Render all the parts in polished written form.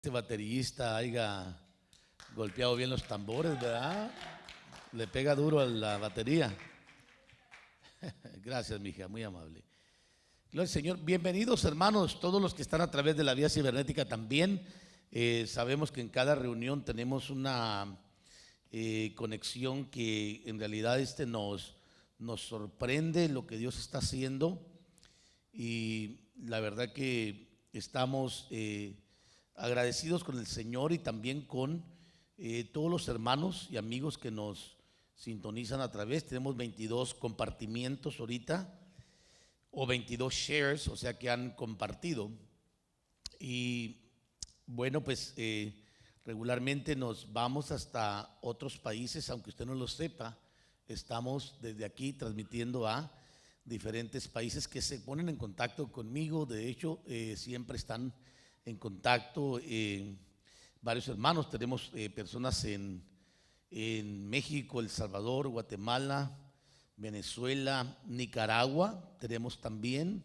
Este baterista haya golpeado bien los tambores, ¿verdad? Le pega duro a la batería. Gracias, mija, muy amable. Gloria al Señor. Bienvenidos, hermanos, todos los que están a través de la vía cibernética también. Sabemos que en cada reunión tenemos una conexión que en realidad nos sorprende lo que Dios está haciendo, y la verdad que estamos agradecidos con el Señor y también con todos los hermanos y amigos que nos sintonizan a través. Tenemos 22 compartimientos ahorita, o 22 shares, o sea que han compartido. Y bueno, pues regularmente nos vamos hasta otros países, aunque usted no lo sepa. Estamos desde aquí transmitiendo a diferentes países que se ponen en contacto conmigo. De hecho, siempre están en contacto varios hermanos. Tenemos personas en México, El Salvador, Guatemala, Venezuela, Nicaragua, tenemos también.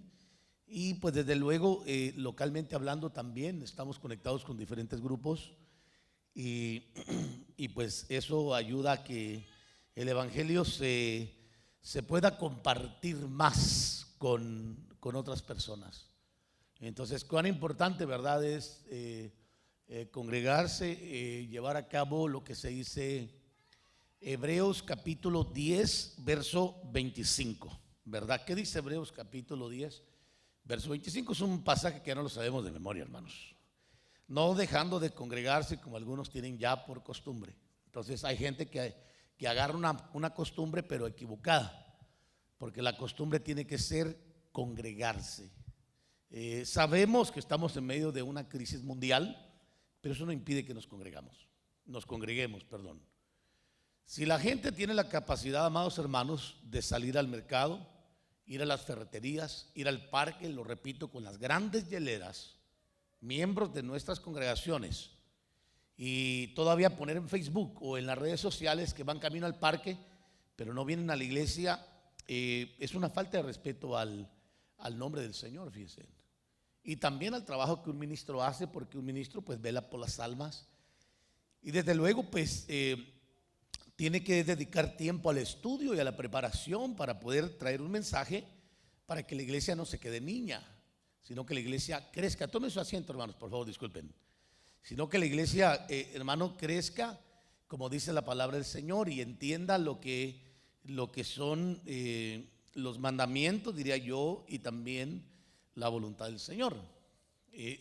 Y pues desde luego, localmente hablando también, estamos conectados con diferentes grupos y pues eso ayuda a que el Evangelio se pueda compartir más con otras personas. Entonces, cuán importante, ¿verdad?, es congregarse, llevar a cabo lo que se dice Hebreos capítulo 10, verso 25, ¿verdad? ¿Qué dice Hebreos capítulo 10, verso 25? Es un pasaje que ya no lo sabemos de memoria, hermanos. No dejando de congregarse como algunos tienen ya por costumbre. Entonces hay gente que agarra una costumbre pero equivocada, porque la costumbre tiene que ser congregarse. Sabemos que estamos en medio de una crisis mundial, pero eso no impide que nos congreguemos, perdón. Si la gente tiene la capacidad, amados hermanos, de salir al mercado, ir a las ferreterías, ir al parque, lo repito, con las grandes hieleras, miembros de nuestras congregaciones, y todavía poner en Facebook o en las redes sociales que van camino al parque, pero no vienen a la iglesia, es una falta de respeto al nombre del Señor, fíjense. Y también al trabajo que un ministro hace, porque un ministro pues vela por las almas. Y desde luego pues tiene que dedicar tiempo al estudio y a la preparación para poder traer un mensaje, para que la iglesia no se quede niña, sino que la iglesia crezca. Tomen su asiento, hermanos, por favor, disculpen. Sino que la iglesia, hermano, crezca, como dice la palabra del Señor, y entienda lo que son los mandamientos, diría yo, y también la voluntad del Señor.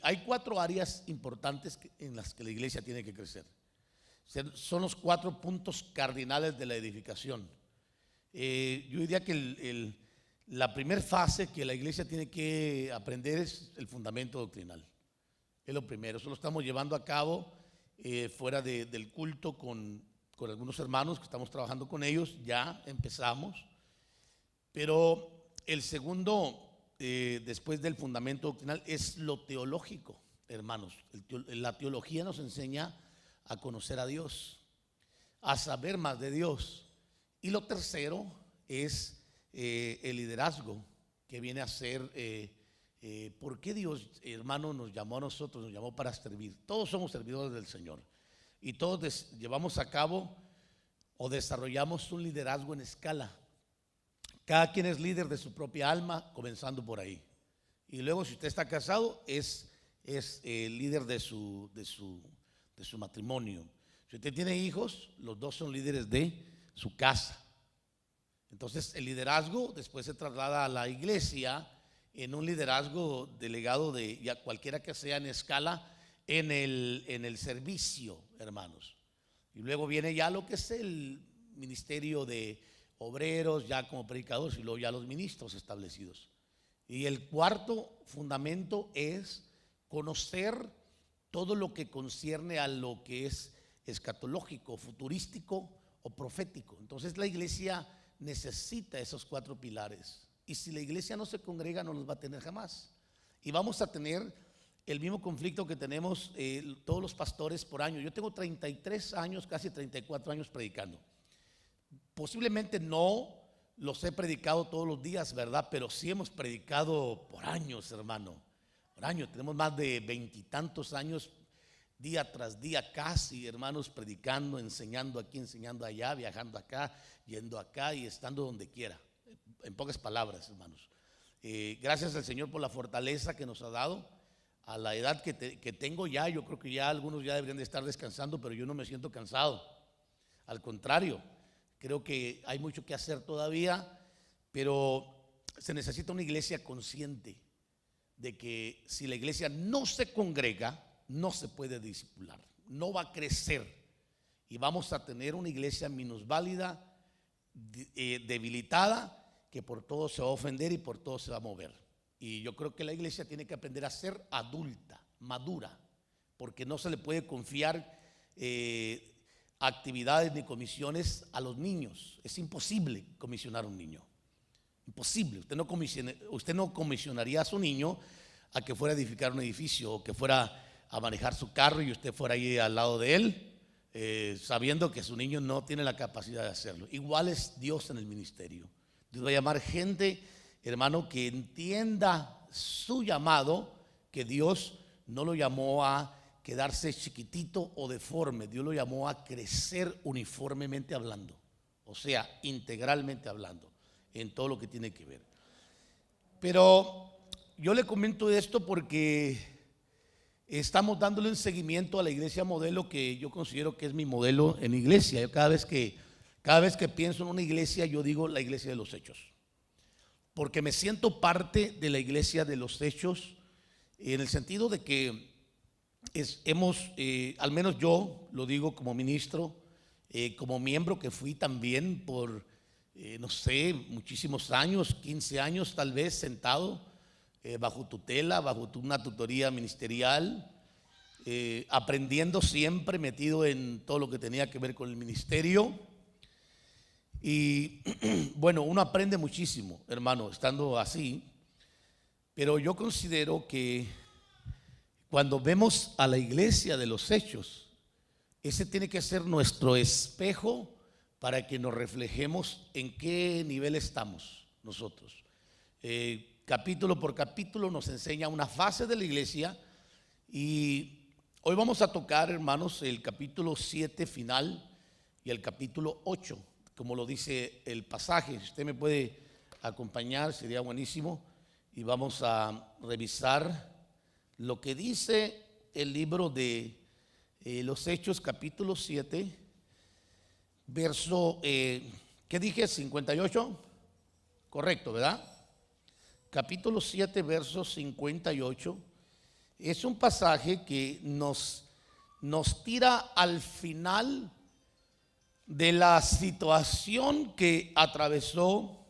Hay 4 áreas importantes en las que la iglesia tiene que crecer. Son los 4 puntos cardinales de la edificación. Yo diría que la primera fase que la iglesia tiene que aprender es el fundamento doctrinal. Es lo primero. Eso lo estamos llevando a cabo fuera del culto con algunos hermanos que estamos trabajando con ellos. Ya empezamos. Pero el segundo, después del fundamento doctrinal, es lo teológico, hermanos. La teología nos enseña a conocer a Dios, a saber más de Dios. Y lo tercero es el liderazgo, que viene a ser ¿por qué Dios, hermano, nos llamó a nosotros? Nos llamó para servir. Todos somos servidores del Señor, y todos llevamos a cabo o desarrollamos un liderazgo en escala. Cada quien es líder de su propia alma, comenzando por ahí. Y luego, si usted está casado, es líder de su matrimonio. Si usted tiene hijos, los dos son líderes de su casa. Entonces el liderazgo después se traslada a la iglesia en un liderazgo delegado de ya cualquiera que sea en escala en el servicio, hermanos. Y luego viene ya lo que es el ministerio de obreros, ya como predicadores, y luego ya los ministros establecidos. Y el cuarto fundamento es conocer todo lo que concierne a lo que es escatológico, futurístico o profético. Entonces la iglesia necesita esos 4 pilares, y si la iglesia no se congrega, no los va a tener jamás, y vamos a tener el mismo conflicto que tenemos todos los pastores por año. Yo tengo 33 años, casi 34 años predicando. Posiblemente no los he predicado todos los días, ¿verdad? Pero sí hemos predicado por años, hermano. Por años, tenemos más de 20 y tantos años día tras día casi, hermanos, predicando, enseñando aquí, enseñando allá, viajando acá, yendo acá y estando donde quiera. En pocas palabras, hermanos. Gracias al Señor por la fortaleza que nos ha dado. A la edad que tengo ya, yo creo que ya algunos ya deberían de estar descansando, pero yo no me siento cansado. Al contrario, creo que hay mucho que hacer todavía, pero se necesita una iglesia consciente de que si la iglesia no se congrega, no se puede discipular, no va a crecer y vamos a tener una iglesia minusválida, debilitada, que por todo se va a ofender y por todo se va a mover. Y yo creo que la iglesia tiene que aprender a ser adulta, madura, porque no se le puede confiar actividades ni comisiones a los niños. Es imposible comisionar a un niño. Imposible. Usted no comisionaría a su niño a que fuera a edificar un edificio o que fuera a manejar su carro y usted fuera ahí al lado de él, sabiendo que su niño no tiene la capacidad de hacerlo. Igual es Dios en el ministerio. Dios va a llamar gente, hermano, que entienda su llamado, que Dios no lo llamó a quedarse chiquitito o deforme. Dios lo llamó a crecer uniformemente hablando, o sea, integralmente hablando, en todo lo que tiene que ver. Pero yo le comento esto porque estamos dándole un seguimiento a la iglesia modelo, que yo considero que es mi modelo en iglesia. Yo cada vez que pienso en una iglesia, yo digo la iglesia de los hechos, porque me siento parte de la iglesia de los hechos, en el sentido de que al menos yo lo digo como ministro, como miembro que fui también por, no sé, muchísimos años, 15 años tal vez, sentado bajo tutela, bajo una tutoría ministerial, aprendiendo siempre, metido en todo lo que tenía que ver con el ministerio. Y bueno, uno aprende muchísimo, hermano, estando así, pero yo considero que cuando vemos a la iglesia de los hechos, ese tiene que ser nuestro espejo para que nos reflejemos en qué nivel estamos nosotros. Capítulo por capítulo nos enseña una fase de la iglesia y hoy vamos a tocar, hermanos, el capítulo 7 final y el capítulo 8, como lo dice el pasaje. Si usted me puede acompañar, sería buenísimo, y vamos a revisar lo que dice el libro de los Hechos, capítulo 7, verso, ¿qué dije? 58, correcto, ¿verdad? Capítulo 7, verso 58, es un pasaje que nos tira al final de la situación que atravesó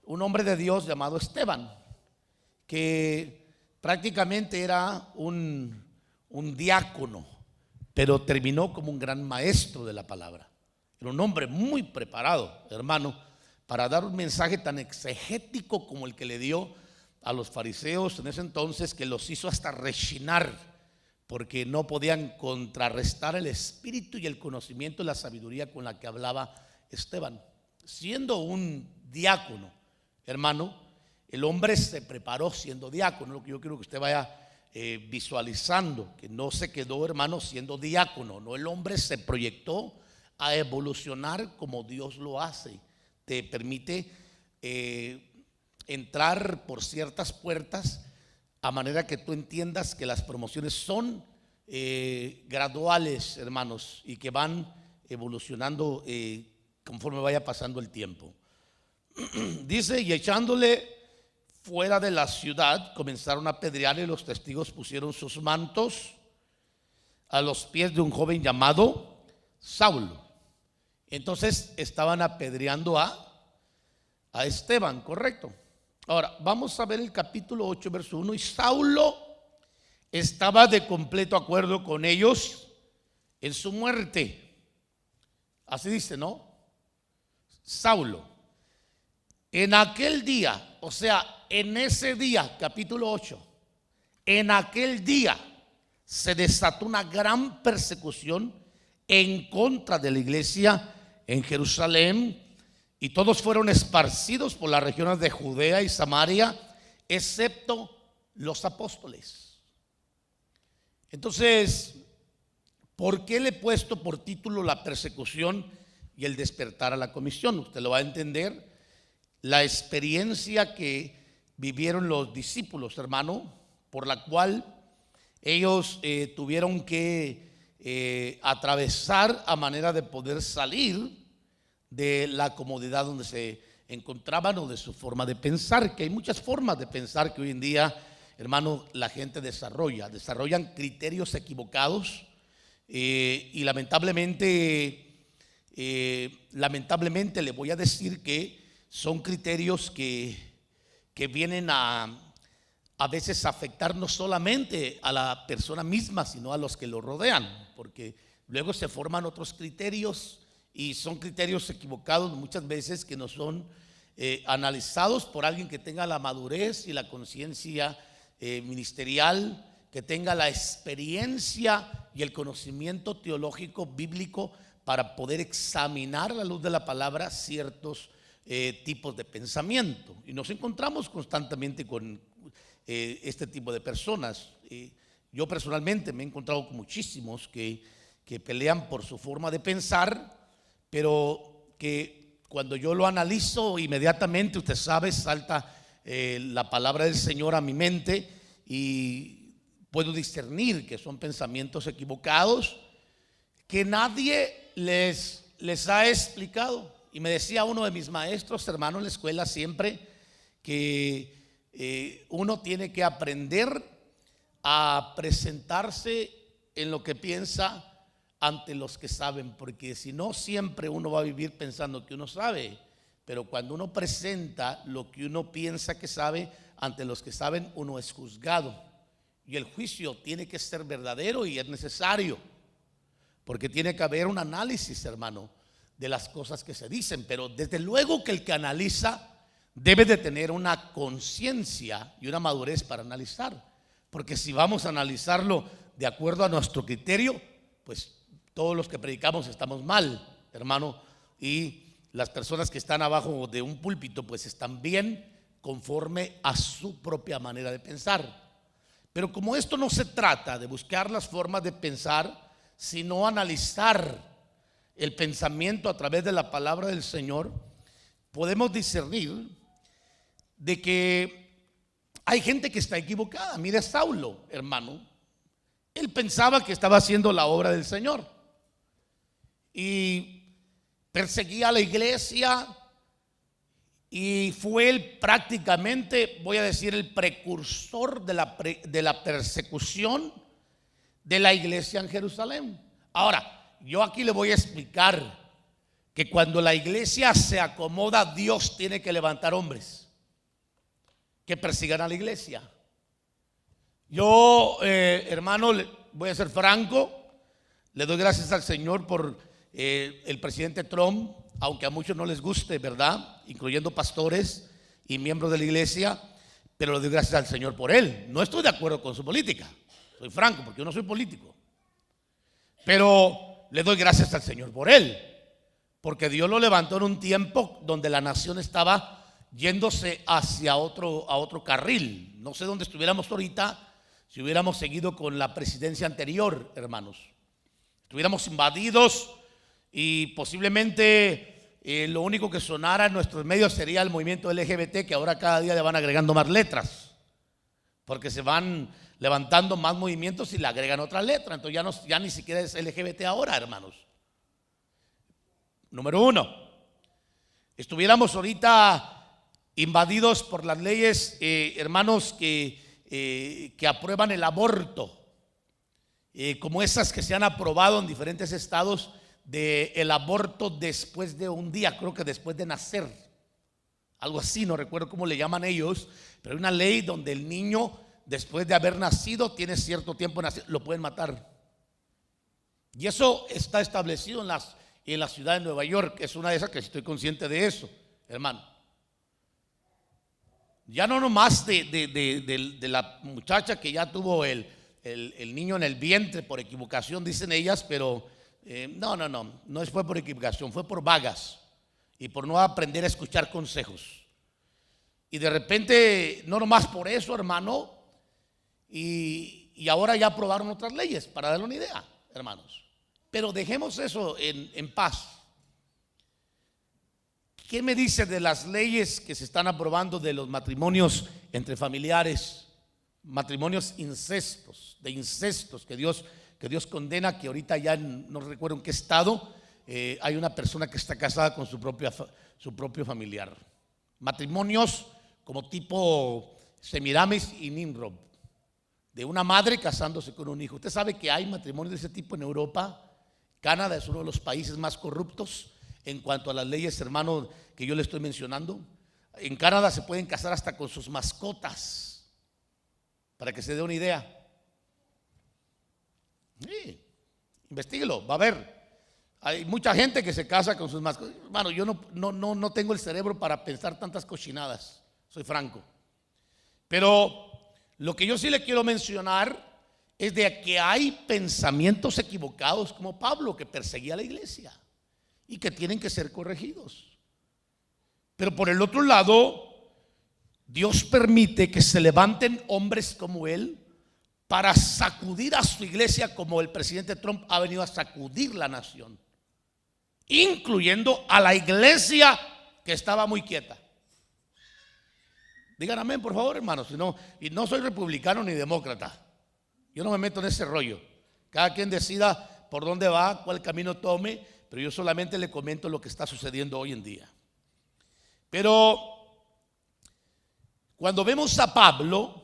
un hombre de Dios llamado Esteban, que prácticamente era un diácono, pero terminó como un gran maestro de la palabra. Era un hombre muy preparado, hermano, para dar un mensaje tan exegético como el que le dio a los fariseos en ese entonces, que los hizo hasta rechinar, porque no podían contrarrestar el espíritu y el conocimiento y la sabiduría con la que hablaba Esteban. Siendo un diácono, hermano, el hombre se preparó siendo diácono. Lo que yo quiero que usted vaya visualizando, que no se quedó, hermano, siendo diácono. No, el hombre se proyectó a evolucionar como Dios lo hace. Te permite entrar por ciertas puertas, a manera que tú entiendas que las promociones son graduales, hermanos, y que van evolucionando conforme vaya pasando el tiempo. Dice, y echándole fuera de la ciudad, comenzaron a apedrearle, y los testigos pusieron sus mantos a los pies de un joven llamado Saulo. Entonces estaban apedreando a Esteban, correcto. Ahora, vamos a ver el capítulo 8, verso 1. Y Saulo estaba de completo acuerdo con ellos en su muerte. Así dice, ¿no? Saulo. En aquel día, o sea, en ese día, capítulo 8, en aquel día se desató una gran persecución en contra de la iglesia en Jerusalén, y todos fueron esparcidos por las regiones de Judea y Samaria, excepto los apóstoles. Entonces, ¿Por qué le he puesto por título la persecución y el despertar a la comisión? Usted lo va a entender. La experiencia que vivieron los discípulos, hermano, por la cual ellos tuvieron que atravesar a manera de poder salir de la comodidad donde se encontraban o de su forma de pensar, que hay muchas formas de pensar que hoy en día, hermano, la gente desarrollan criterios equivocados y lamentablemente le voy a decir que son criterios que vienen a veces afectar no solamente a la persona misma, sino a los que lo rodean, porque luego se forman otros criterios y son criterios equivocados muchas veces que no son analizados por alguien que tenga la madurez y la conciencia ministerial, que tenga la experiencia y el conocimiento teológico bíblico para poder examinar a la luz de la palabra ciertos tipos de pensamiento. Y nos encontramos constantemente con este tipo de personas. Yo personalmente me he encontrado con muchísimos que pelean por su forma de pensar, pero que cuando yo lo analizo inmediatamente, usted sabe, salta la palabra del Señor a mi mente y puedo discernir que son pensamientos equivocados que nadie les ha explicado. Y me decía uno de mis maestros, hermano, en la escuela siempre, que uno tiene que aprender a presentarse en lo que piensa ante los que saben, porque si no, siempre uno va a vivir pensando que uno sabe. Pero cuando uno presenta lo que uno piensa que sabe ante los que saben, uno es juzgado. Y el juicio tiene que ser verdadero y es necesario, porque tiene que haber un análisis, hermano, de las cosas que se dicen. Pero desde luego que el que analiza debe de tener una conciencia y una madurez para analizar, porque si vamos a analizarlo de acuerdo a nuestro criterio, pues todos los que predicamos estamos mal, hermano, y las personas que están abajo de un púlpito pues están bien conforme a su propia manera de pensar. Pero como esto no se trata de buscar las formas de pensar, sino analizar el pensamiento a través de la palabra del Señor, podemos discernir de que hay gente que está equivocada. Mire a Saulo, hermano, él pensaba que estaba haciendo la obra del Señor y perseguía a la iglesia, y fue él prácticamente, voy a decir, el precursor de la persecución de la iglesia en Jerusalén. Ahora, yo aquí le voy a explicar que cuando la iglesia se acomoda, Dios tiene que levantar hombres que persigan a la iglesia. Yo, hermano, voy a ser franco, le doy gracias al Señor por el presidente Trump, aunque a muchos no les guste, ¿verdad? Incluyendo pastores y miembros de la iglesia, pero le doy gracias al Señor por él. No estoy de acuerdo con su política, soy franco, porque yo no soy político, pero le doy gracias al Señor por él, porque Dios lo levantó en un tiempo donde la nación estaba yéndose hacia otro carril. No sé dónde estuviéramos ahorita si hubiéramos seguido con la presidencia anterior, hermanos. Estuviéramos invadidos y posiblemente lo único que sonara en nuestros medios sería el movimiento LGBT, que ahora cada día le van agregando más letras, porque se van levantando más movimientos y le agregan otra letra. Entonces ya ni siquiera es LGBT ahora, hermanos. Número uno, estuviéramos ahorita invadidos por las leyes, hermanos, que aprueban el aborto, como esas que se han aprobado en diferentes estados, del aborto después de un día, creo que después de nacer, algo así, no recuerdo cómo le llaman ellos, pero hay una ley donde el niño, después de haber nacido, tiene cierto tiempo de nacer, lo pueden matar. Y eso está establecido en la ciudad de Nueva York, que es una de esas que estoy consciente de eso, hermano. Ya no nomás de la muchacha que ya tuvo el niño en el vientre por equivocación, dicen ellas, pero no fue por equivocación, fue por vagas y por no aprender a escuchar consejos. Y de repente, no nomás por eso, hermano, y ahora ya aprobaron otras leyes, para darle una idea, hermanos. Pero dejemos eso en paz. ¿Qué me dice de las leyes que se están aprobando de los matrimonios entre familiares? Matrimonios incestos, de incestos que Dios condena, que ahorita ya no recuerdo en qué estado hay una persona que está casada con su propio familiar. Matrimonios como tipo Semiramis y Nimrod, de una madre casándose con un hijo. Usted sabe que hay matrimonios de ese tipo en Europa. Canadá es uno de los países más corruptos en cuanto a las leyes, hermano, que yo le estoy mencionando. En Canadá se pueden casar hasta con sus mascotas, para que se dé una idea. Sí, investíguelo, va a ver. Hay mucha gente que se casa con sus mascotas. Hermano, yo no tengo el cerebro para pensar tantas cochinadas, soy franco. Pero lo que yo sí le quiero mencionar es de que hay pensamientos equivocados como Pablo, que perseguía a la iglesia y que tienen que ser corregidos. Pero por el otro lado, Dios permite que se levanten hombres como él para sacudir a su iglesia, como el presidente Trump ha venido a sacudir la nación, incluyendo a la iglesia que estaba muy quieta. Digan amén, por favor, hermanos. Y no soy republicano ni demócrata. Yo no me meto en ese rollo. Cada quien decida por dónde va, cuál camino tome, pero yo solamente le comento lo que está sucediendo hoy en día. Pero cuando vemos a Pablo,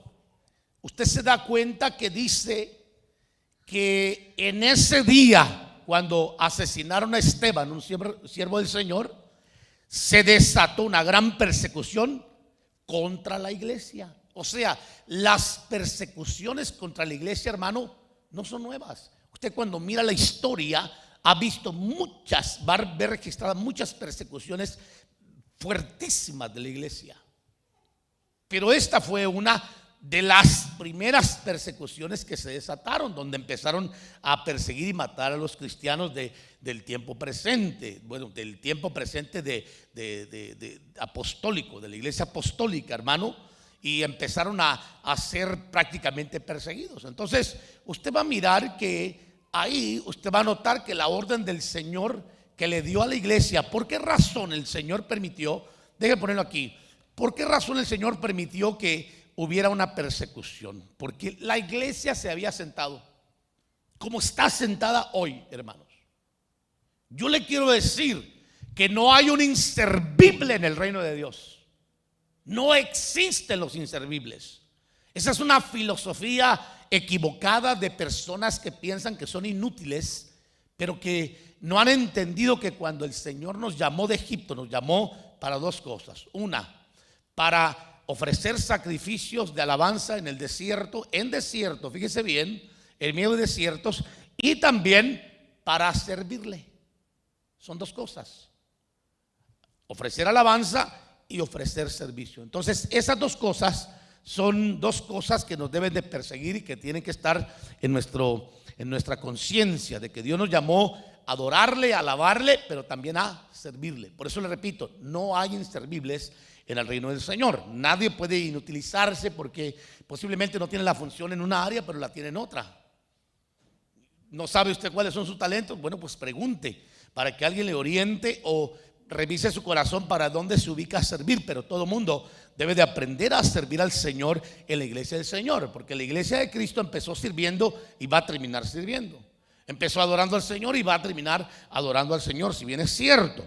usted se da cuenta que dice que en ese día, cuando asesinaron a Esteban, un siervo del Señor, se desató una gran persecución contra la iglesia. O sea, las persecuciones contra la iglesia, hermano, no son nuevas. Usted cuando mira la historia ha visto va a ver registradas muchas persecuciones fuertísimas de la iglesia. Pero esta fue una de las primeras persecuciones que se desataron, donde empezaron a perseguir y matar a los cristianos del tiempo presente. Bueno, del tiempo presente de apostólico, de la iglesia apostólica, hermano. Y empezaron a ser prácticamente perseguidos. Entonces usted va a mirar que ahí usted va a notar que la orden del Señor que le dio a la iglesia, ¿por qué razón el Señor permitió? Déjeme ponerlo aquí. ¿Por qué razón el Señor permitió que hubiera una persecución? Porque la iglesia se había sentado como está sentada hoy, hermanos. Yo le quiero decir que no hay un inservible en el reino de Dios. No existen los inservibles. Esa es una filosofía equivocada de personas que piensan que son inútiles, pero que no han entendido que cuando el Señor nos llamó de Egipto, nos llamó para dos cosas. Una, para ofrecer sacrificios de alabanza en el desierto, fíjese bien, en medio de desiertos, y también para servirle. Son dos cosas: ofrecer alabanza y ofrecer servicio. Entonces esas dos cosas son dos cosas que nos deben de perseguir y que tienen que estar en nuestra conciencia, de que Dios nos llamó a adorarle, a alabarle, pero también a servirle. Por eso le repito, no hay inservibles en el reino del Señor. Nadie puede inutilizarse porque posiblemente no tiene la función en una área, pero la tiene en otra. ¿No sabe usted cuáles son sus talentos? Bueno, pues pregunte para que alguien le oriente o revise su corazón para dónde se ubica a servir. Pero todo mundo debe de aprender a servir al Señor en la iglesia del Señor, porque la iglesia de Cristo empezó sirviendo y va a terminar sirviendo. Empezó adorando al Señor y va a terminar adorando al Señor, si bien es cierto.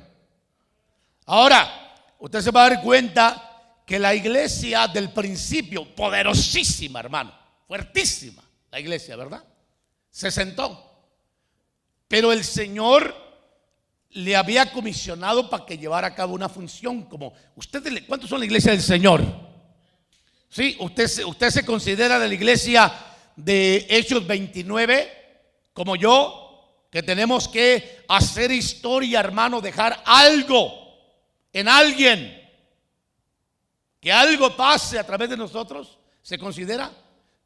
Ahora, usted se va a dar cuenta que la iglesia del principio, poderosísima, hermano, fuertísima la iglesia, ¿verdad? Se sentó, pero el Señor le había comisionado para que llevara a cabo una función como usted. ¿Cuántos son la iglesia del Señor? Sí, usted se considera de la iglesia de Hechos 29 como yo, que tenemos que hacer historia, hermano, dejar algo en alguien, que algo pase a través de nosotros. ¿Se considera?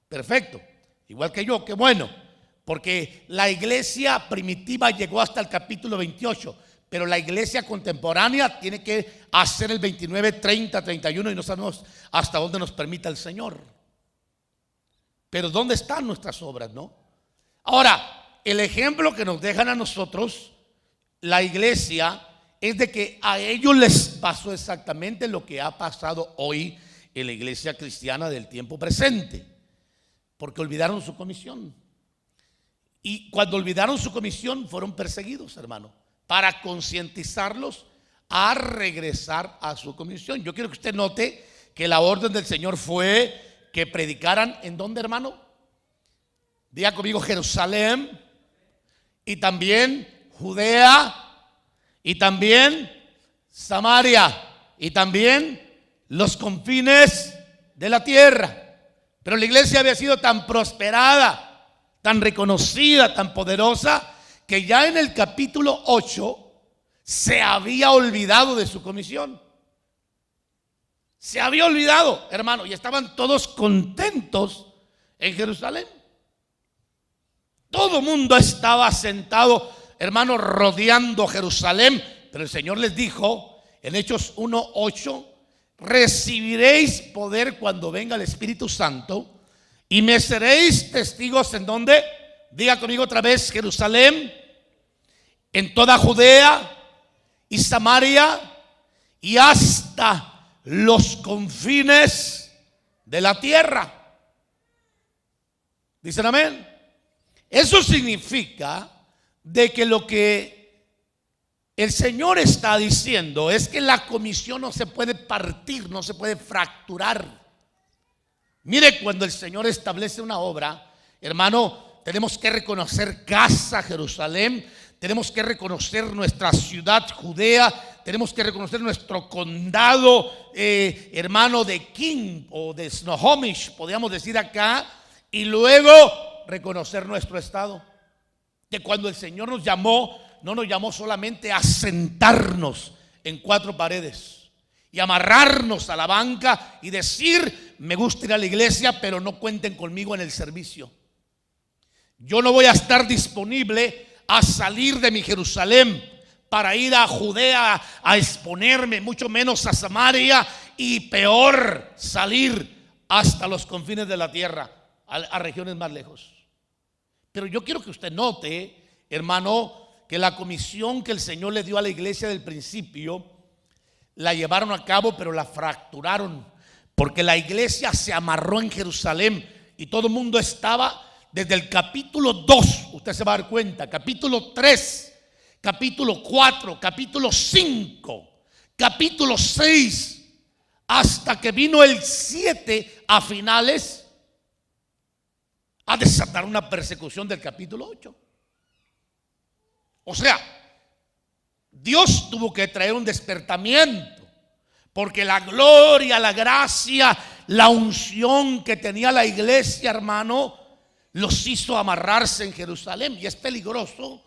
Perfecto, igual que yo, qué bueno. Porque la iglesia primitiva llegó hasta el capítulo 28, pero la iglesia contemporánea tiene que hacer el 29, 30, 31 y no sabemos hasta dónde nos permita el Señor. Pero ¿dónde están nuestras obras, no? Ahora, el ejemplo que nos dejan a nosotros, la iglesia, es de que a ellos les pasó exactamente lo que ha pasado hoy en la iglesia cristiana del tiempo presente, porque olvidaron su comisión. Y cuando olvidaron su comisión fueron perseguidos, hermano, para concientizarlos a regresar a su comisión. Yo quiero que usted note que la orden del Señor fue que predicaran ¿en dónde, hermano? Diga conmigo: Jerusalén, y también Judea, y también Samaria, y también los confines de la tierra. Pero la iglesia había sido tan prosperada, tan reconocida, tan poderosa, que ya en el capítulo 8 se había olvidado de su comisión. Se había olvidado, hermano, y estaban todos contentos en Jerusalén. Todo el mundo estaba sentado, hermano, rodeando Jerusalén. Pero el Señor les dijo en Hechos 1:8: recibiréis poder cuando venga el Espíritu Santo, y me seréis testigos ¿en dónde? Diga conmigo otra vez: Jerusalén, en toda Judea y Samaria, y hasta los confines de la tierra. ¿Dicen amén? Eso significa de que lo que el Señor está diciendo es que la comisión no se puede partir, no se puede fracturar. Mire, cuando el Señor establece una obra, hermano, tenemos que reconocer casa Jerusalén, tenemos que reconocer nuestra ciudad Judea, tenemos que reconocer nuestro condado, hermano, de King o de Snohomish, podríamos decir acá, y luego reconocer nuestro estado. Que cuando el Señor nos llamó, no nos llamó solamente a sentarnos en cuatro paredes y amarrarnos a la banca y decir: me gusta ir a la iglesia, pero no cuenten conmigo en el servicio. Yo no voy a estar disponible a salir de mi Jerusalén para ir a Judea a exponerme, mucho menos a Samaria, y peor, salir hasta los confines de la tierra, a regiones más lejos. Pero yo quiero que usted note, hermano, que la comisión que el Señor le dio a la iglesia del principio la llevaron a cabo, pero la fracturaron, porque la iglesia se amarró en Jerusalén y todo el mundo estaba desde el capítulo 2, usted se va a dar cuenta, capítulo 3, capítulo 4, capítulo 5, capítulo 6, hasta que vino el 7 a finales, a desatar una persecución del capítulo 8. O sea, Dios tuvo que traer un despertamiento, porque la gloria, la gracia, la unción que tenía la iglesia, hermano, los hizo amarrarse en Jerusalén. Y es peligroso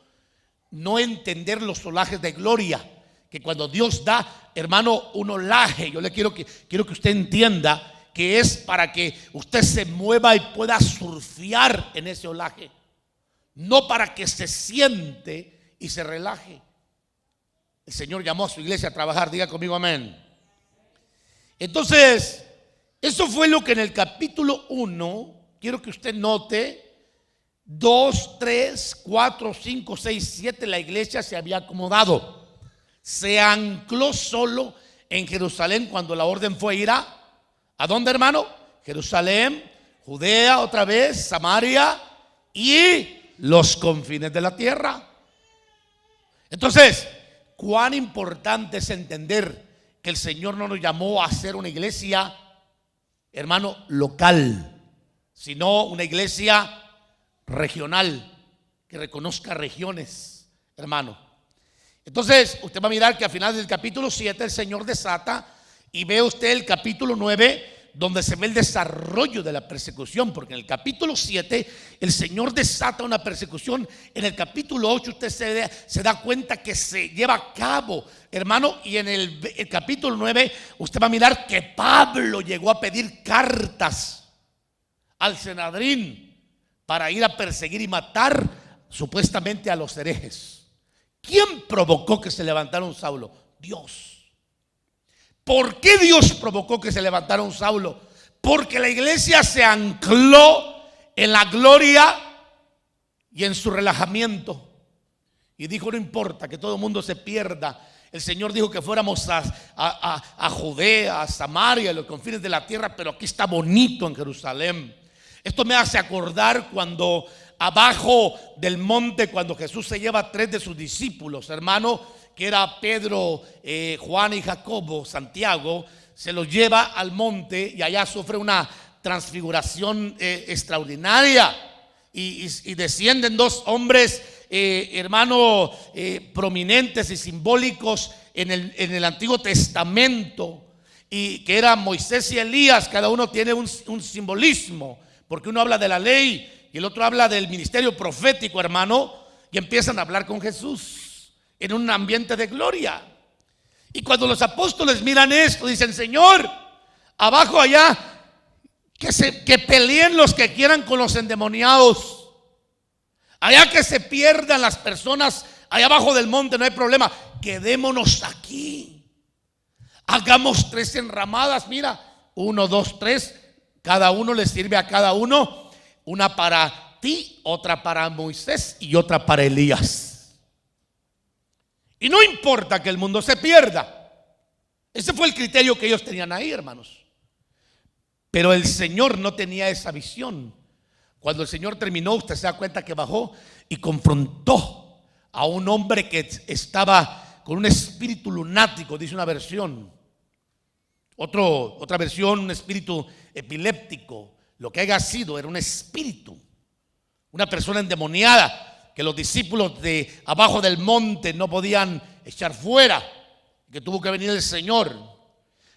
no entender los solajes de gloria, que cuando Dios da, hermano, un olaje, yo le quiero que usted entienda que es para que usted se mueva y pueda surfear en ese olaje, no para que se siente y se relaje. El Señor llamó a su iglesia a trabajar, diga conmigo amén. Entonces, eso fue lo que en el capítulo 1, quiero que usted note, 2, 3, 4, 5, 6, 7, la iglesia se había acomodado. Se ancló solo en Jerusalén cuando la orden fue ir ¿a dónde, hermano? Jerusalén, Judea otra vez, Samaria y los confines de la tierra. Entonces, cuán importante es entender que el Señor no nos llamó a ser una iglesia, hermano, local, sino una iglesia regional, que reconozca regiones, hermano. Entonces, usted va a mirar que al final del capítulo 7 el Señor desata, y ve usted el capítulo 9, donde se ve el desarrollo de la persecución, porque en el capítulo 7 el Señor desata una persecución. En el capítulo 8 usted se da cuenta que se lleva a cabo, hermano, y en el capítulo 9 usted va a mirar que Pablo llegó a pedir cartas al Sanedrín para ir a perseguir y matar supuestamente a los herejes. ¿Quién provocó que se levantara un Saulo? Dios. ¿Por qué Dios provocó que se levantara un Saulo? Porque la iglesia se ancló en la gloria y en su relajamiento. Y dijo: no importa que todo el mundo se pierda. El Señor dijo que fuéramos a Judea, a Samaria, a los confines de la tierra, pero aquí está bonito en Jerusalén. Esto me hace acordar cuando abajo del monte, cuando Jesús se lleva a 3 de sus discípulos, hermano, que era Pedro, Juan y Jacobo, Santiago, se los lleva al monte y allá sufre una transfiguración extraordinaria. Y descienden 2 hombres, hermano, prominentes y simbólicos en el Antiguo Testamento, y que eran Moisés y Elías. Cada uno tiene un simbolismo, porque uno habla de la ley y el otro habla del ministerio profético, hermano, y empiezan a hablar con Jesús en un ambiente de gloria. Y cuando los apóstoles miran esto, dicen: Señor, abajo allá, que peleen los que quieran con los endemoniados. Allá que se pierdan las personas, allá abajo del monte no hay problema. Quedémonos aquí. Hagamos 3 enramadas, mira, 1, 2, 3. Cada uno le sirve a cada uno. Una para ti, otra para Moisés y otra para Elías. Y no importa que el mundo se pierda. Ese fue el criterio que ellos tenían ahí, hermanos. Pero el Señor no tenía esa visión. Cuando el Señor terminó, usted se da cuenta que bajó y confrontó a un hombre que estaba con un espíritu lunático, dice una versión. Otra versión, un espíritu epiléptico. Lo que haya sido era un espíritu, una persona endemoniada que los discípulos de abajo del monte no podían echar fuera, que tuvo que venir el Señor.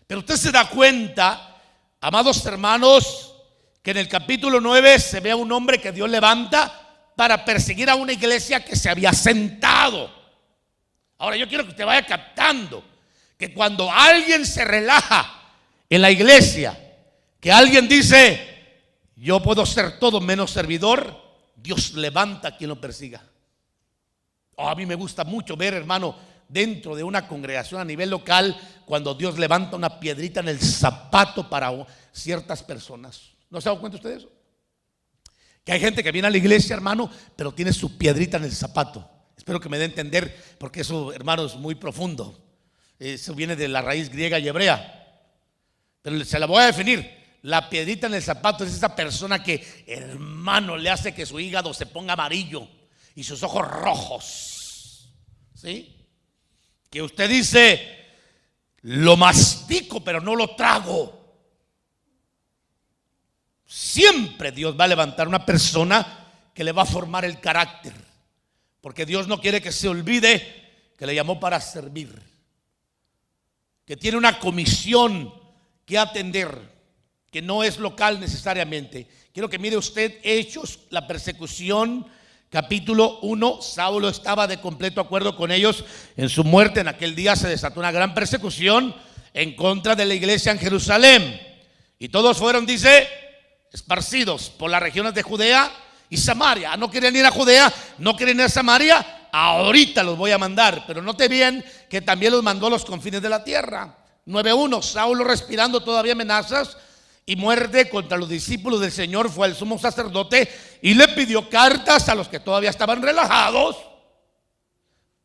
Pero usted se da cuenta, amados hermanos, que en el capítulo 9 se ve a un hombre que Dios levanta para perseguir a una iglesia que se había sentado. Ahora yo quiero que usted vaya captando que cuando alguien se relaja en la iglesia, que alguien dice: yo puedo ser todo menos servidor, Dios levanta a quien lo persiga. A mí me gusta mucho ver, hermano, dentro de una congregación a nivel local, cuando Dios levanta una piedrita en el zapato para ciertas personas. ¿No se ha dado cuenta usted de eso? Que hay gente que viene a la iglesia, hermano, pero tiene su piedrita en el zapato. Espero que me dé a entender, porque eso, hermano, es muy profundo. Eso viene de la raíz griega y hebrea. Pero se la voy a definir. La piedrita en el zapato es esa persona que, hermano, le hace que su hígado se ponga amarillo y sus ojos rojos. ¿Sí? Que usted dice: lo mastico pero no lo trago. Siempre Dios va a levantar una persona que le va a formar el carácter, porque Dios no quiere que se olvide que le llamó para servir, que tiene una comisión que atender, que no es local necesariamente. Quiero que mire usted Hechos, la persecución, capítulo 1. Saulo estaba de completo acuerdo con ellos en su muerte. En aquel día se desató una gran persecución en contra de la iglesia en Jerusalén, y todos fueron, dice, esparcidos por las regiones de Judea y Samaria. No querían ir a Judea, no querían ir a Samaria. Ahorita los voy a mandar, pero note bien que también los mandó a los confines de la tierra. 9:1. Saulo, respirando todavía amenazas y muerte contra los discípulos del Señor, fue al sumo sacerdote y le pidió cartas a los que todavía estaban relajados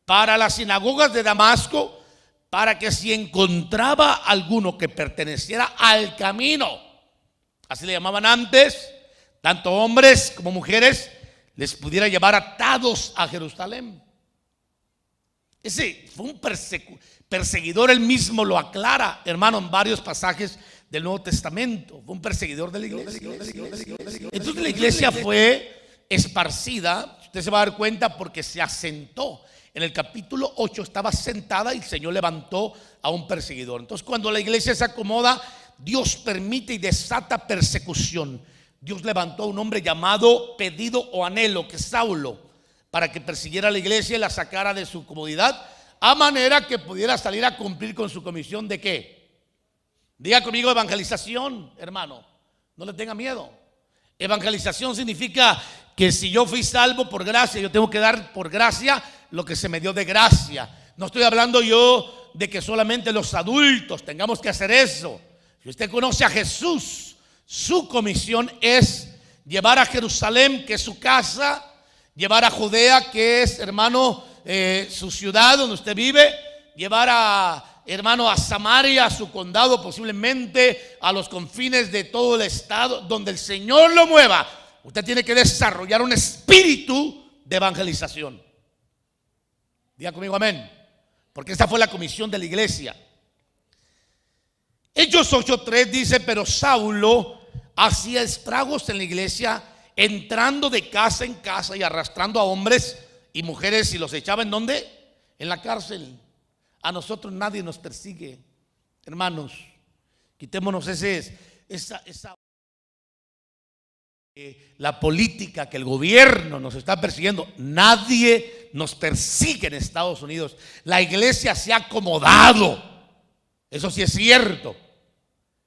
para las sinagogas de Damasco, para que si encontraba alguno que perteneciera al camino, así le llamaban antes, tanto hombres como mujeres, les pudiera llevar atados a Jerusalén. Ese fue un perseguidor, él mismo lo aclara, hermano, en varios pasajes del Nuevo Testamento. Fue un perseguidor de la iglesia. Entonces la iglesia fue esparcida, usted se va a dar cuenta, porque se asentó. En el capítulo 8 estaba sentada y el Señor levantó a un perseguidor. Entonces cuando la iglesia se acomoda, Dios permite y desata persecución. Dios levantó a un hombre llamado Pedido o Anhelo, que es Saulo, para que persiguiera a la iglesia y la sacara de su comodidad, a manera que pudiera salir a cumplir con su comisión de ¿qué? Diga conmigo: evangelización, hermano. No le tenga miedo. Evangelización significa que si yo fui salvo por gracia, yo tengo que dar por gracia lo que se me dio de gracia. No estoy hablando yo de que solamente los adultos tengamos que hacer eso. Si usted conoce a Jesús, su comisión es llevar a Jerusalén, que es su casa, llevar a Judea, que es, hermano, su ciudad donde usted vive, llevar a, hermano, a Samaria, a su condado, posiblemente a los confines de todo el estado, donde el Señor lo mueva. Usted tiene que desarrollar un espíritu de evangelización. Diga conmigo amén, porque esta fue la comisión de la iglesia. Hechos 8:3 dice: pero Saulo hacía estragos en la iglesia, entrando de casa en casa y arrastrando a hombres y mujeres, y los echaba ¿en dónde? En la cárcel. A nosotros nadie nos persigue, hermanos. Quitémonos la política, que el gobierno nos está persiguiendo. Nadie nos persigue en Estados Unidos. La iglesia se ha acomodado, eso sí es cierto,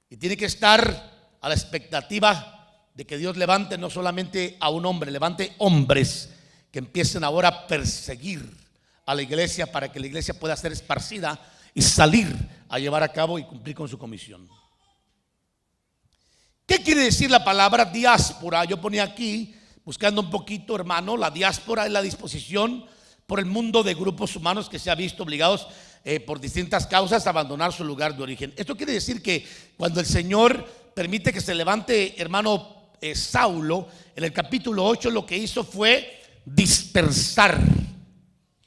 y tiene que estar a la expectativa de que Dios levante no solamente a un hombre, levante hombres que empiecen ahora a perseguir a la iglesia, para que la iglesia pueda ser esparcida y salir a llevar a cabo y cumplir con su comisión. ¿Qué quiere decir la palabra diáspora? Yo ponía aquí, buscando un poquito, hermano, la diáspora es la disposición por el mundo de grupos humanos que se ha visto obligados por distintas causas a abandonar su lugar de origen. Esto quiere decir que cuando el Señor permite que se levante, hermano, Saulo, en el capítulo 8 lo que hizo fue dispersar.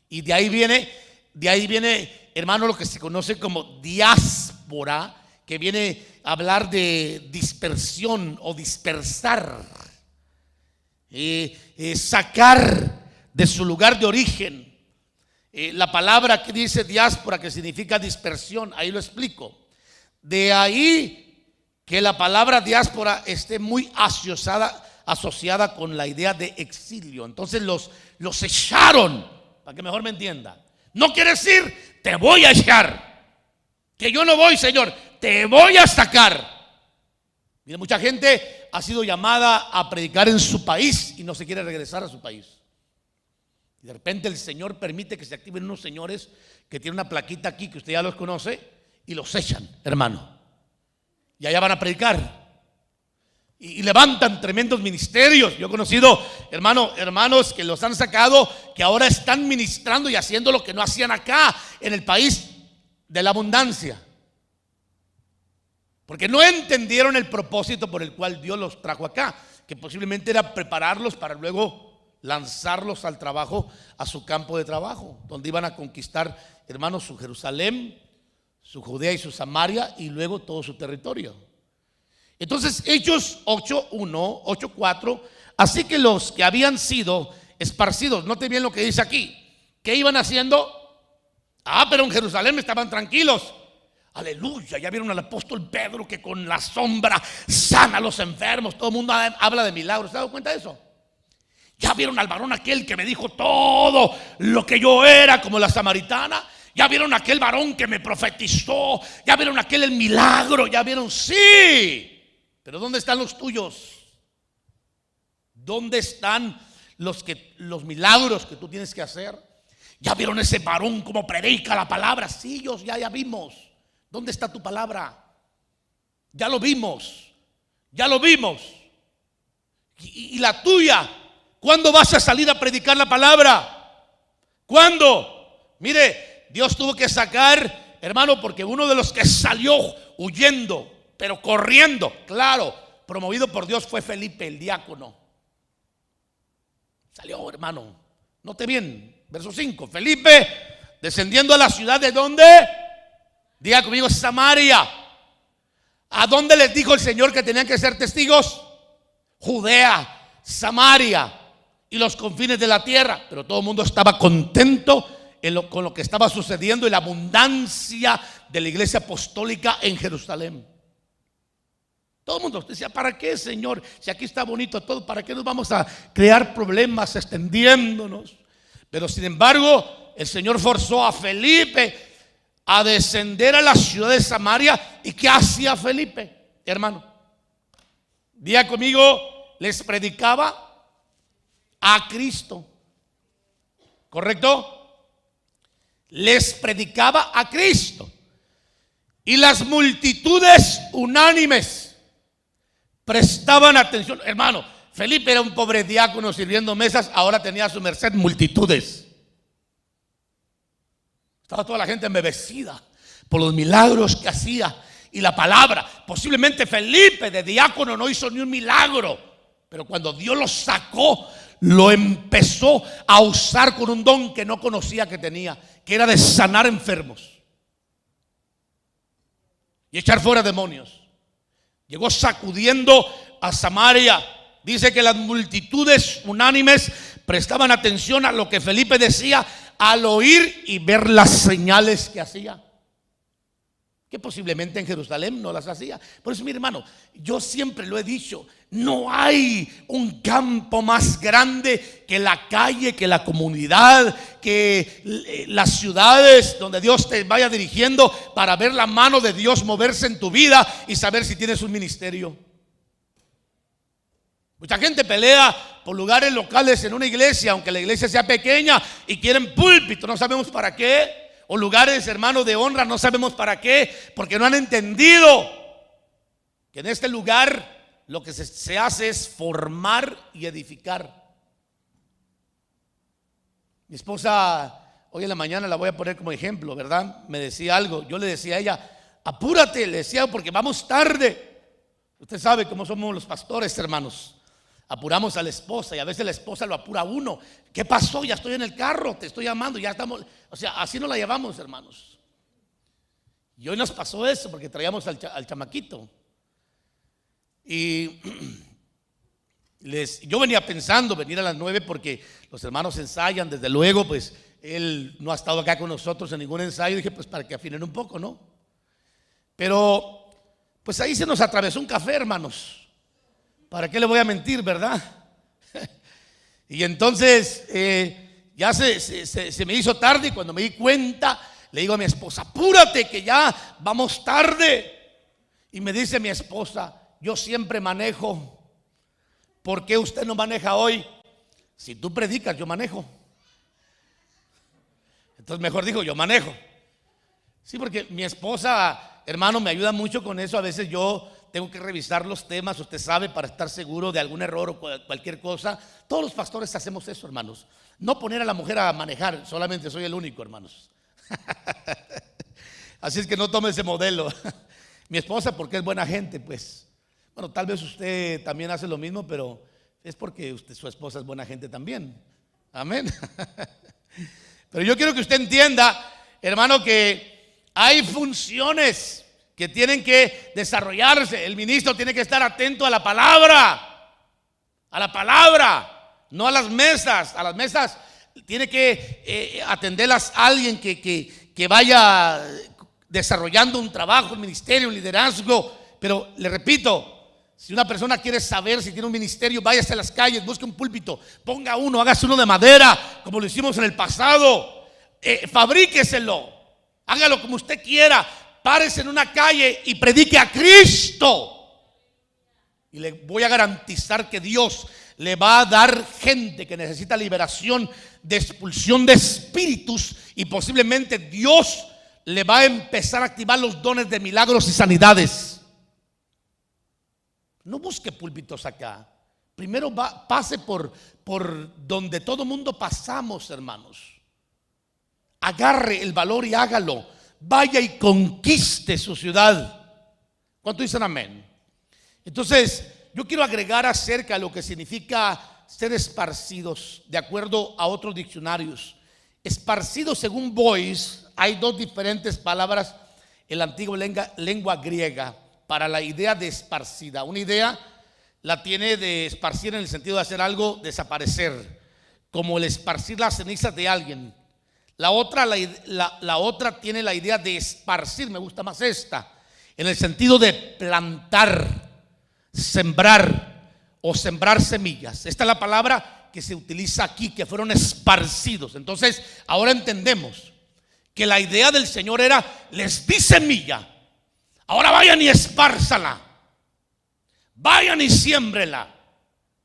Y de ahí viene, hermano, lo que se conoce como diáspora, que viene a hablar de dispersión o dispersar, sacar de su lugar de origen. La palabra que dice diáspora, que significa dispersión, ahí lo explico. De ahí que la palabra diáspora esté muy asociada con la idea de exilio. Entonces los echaron, para que mejor me entienda. No quiere decir te voy a echar, que yo no voy, Señor, te voy a sacar. Mire, mucha gente ha sido llamada a predicar en su país y no se quiere regresar a su país. Y de repente el Señor permite que se activen unos señores que tienen una plaquita aquí, que usted ya los conoce, y los echan, hermano. Y allá van a predicar. Y levantan tremendos ministerios. Yo he conocido, hermanos que los han sacado, que ahora están ministrando y haciendo lo que no hacían acá en el país de la abundancia, porque no entendieron el propósito por el cual Dios los trajo acá, que posiblemente era prepararlos para luego lanzarlos al trabajo, a su campo de trabajo, donde iban a conquistar, hermanos, su Jerusalén, su Judea y su Samaria, y luego todo su territorio. Entonces, Hechos 8:1, 8:4, así que los que habían sido esparcidos, note bien lo que dice aquí, ¿qué iban haciendo? Pero en Jerusalén estaban tranquilos. Aleluya, ya vieron al apóstol Pedro que con la sombra sana a los enfermos. Todo el mundo habla de milagros. ¿Se ha dado cuenta de eso? Ya vieron al varón aquel que me dijo todo lo que yo era, como la samaritana. Ya vieron aquel varón que me profetizó. Ya vieron aquel el milagro. Ya vieron, sí. Pero ¿dónde están los tuyos? ¿Dónde están los milagros que tú tienes que hacer? Ya vieron ese varón como predica la palabra. Sí, ya vimos. ¿Dónde está tu palabra? Ya lo vimos. Ya lo vimos. Y la tuya, ¿cuándo vas a salir a predicar la palabra? ¿Cuándo? Mire, Dios tuvo que sacar, hermano, porque uno de los que salió huyendo, pero corriendo, claro, promovido por Dios, fue Felipe, el diácono. Salió, hermano. Note bien, verso 5. Felipe, descendiendo a la ciudad de ¿dónde? Diga conmigo, Samaria. ¿A dónde les dijo el Señor que tenían que ser testigos? Judea, Samaria y los confines de la tierra. Pero todo el mundo estaba contento con lo que estaba sucediendo y la abundancia de la iglesia apostólica en Jerusalén. Todo el mundo decía, ¿para qué, Señor? Si aquí está bonito todo, ¿para qué nos vamos a crear problemas extendiéndonos? Pero sin embargo, el Señor forzó a Felipe a descender a la ciudad de Samaria. ¿Y qué hacía Felipe, hermano? Diga conmigo, les predicaba a Cristo. ¿Correcto? Les predicaba a Cristo. Y las multitudes unánimes prestaban atención. Hermano, Felipe era un pobre diácono sirviendo mesas, ahora tenía a su merced multitudes. Estaba toda la gente embebecida por los milagros que hacía y la palabra. Posiblemente Felipe de diácono no hizo ni un milagro, pero cuando Dios lo sacó, lo empezó a usar con un don que no conocía que tenía, que era de sanar enfermos y echar fuera demonios. Llegó sacudiendo a Samaria. Dice que las multitudes unánimes prestaban atención a lo que Felipe decía al oír y ver las señales que hacía, que posiblemente en Jerusalén no las hacía. Por eso, mi hermano, yo siempre lo he dicho, no hay un campo más grande que la calle, que la comunidad, que las ciudades donde Dios te vaya dirigiendo, para ver la mano de Dios moverse en tu vida y saber si tienes un ministerio. Mucha gente pelea por lugares locales en una iglesia, aunque la iglesia sea pequeña, y quieren púlpito, no sabemos para qué. O lugares, hermano, de honra, no sabemos para qué, porque no han entendido que en este lugar lo que se hace es formar y edificar. Mi esposa, hoy en la mañana la voy a poner como ejemplo, ¿verdad? Me decía algo, yo le decía a ella, apúrate, le decía, porque vamos tarde. Usted sabe cómo somos los pastores, hermanos. Apuramos a la esposa y a veces la esposa lo apura a uno. ¿Qué pasó? Ya estoy en el carro, te estoy llamando, ya estamos. O sea, así no la llevamos, hermanos. Y hoy nos pasó eso porque traíamos al chamaquito. Y yo venía pensando venir a las 9 porque los hermanos ensayan, desde luego, pues él no ha estado acá con nosotros en ningún ensayo. Dije, pues para que afinen un poco, ¿no? Pero pues ahí se nos atravesó un café, hermanos. ¿Para qué le voy a mentir, verdad? Y entonces ya se me hizo tarde, y cuando me di cuenta le digo a mi esposa, apúrate que ya vamos tarde. Y me dice mi esposa, yo siempre manejo. ¿Por qué usted no maneja hoy? Si tú predicas, yo manejo. Entonces mejor dijo, yo manejo. Sí, porque mi esposa, hermano, me ayuda mucho con eso. A veces yo tengo que revisar los temas, usted sabe, para estar seguro de algún error o cualquier cosa. Todos los pastores hacemos eso, hermanos. No poner a la mujer a manejar, solamente soy el único, hermanos. Así es que no tome ese modelo. Mi esposa, porque es buena gente, pues. Bueno, tal vez usted también hace lo mismo, pero es porque su esposa es buena gente también. Amén. Pero yo quiero que usted entienda, hermano, que hay funciones que tienen que desarrollarse. El ministro tiene que estar atento a la palabra, no a las mesas. A las mesas tiene que atenderlas a alguien que vaya desarrollando un trabajo, un ministerio, un liderazgo. Pero le repito, si una persona quiere saber si tiene un ministerio, váyase a las calles, busque un púlpito, ponga uno, hágase uno de madera, como lo hicimos en el pasado. Fabríqueselo, hágalo como usted quiera. Párese en una calle y predique a Cristo. Y le voy a garantizar que Dios le va a dar gente que necesita liberación de expulsión de espíritus. Y posiblemente Dios le va a empezar a activar los dones de milagros y sanidades. No busque púlpitos acá. Primero pase por donde todo mundo pasamos, hermanos. Agarre el valor y hágalo. Vaya y conquiste su ciudad. ¿Cuánto dicen amén? Entonces, yo quiero agregar acerca de lo que significa ser esparcidos, de acuerdo a otros diccionarios. Esparcidos, según Boyce, hay dos diferentes palabras en la antigua lengua griega para la idea de esparcida. Una idea la tiene de esparcir en el sentido de hacer algo desaparecer, como el esparcir las cenizas de alguien. La otra tiene la idea de esparcir, me gusta más esta, en el sentido de plantar, sembrar o sembrar semillas. Esta es la palabra que se utiliza aquí, que fueron esparcidos. Entonces, ahora entendemos que la idea del Señor era, les di semilla, ahora vayan y espárzala, vayan y siémbrela.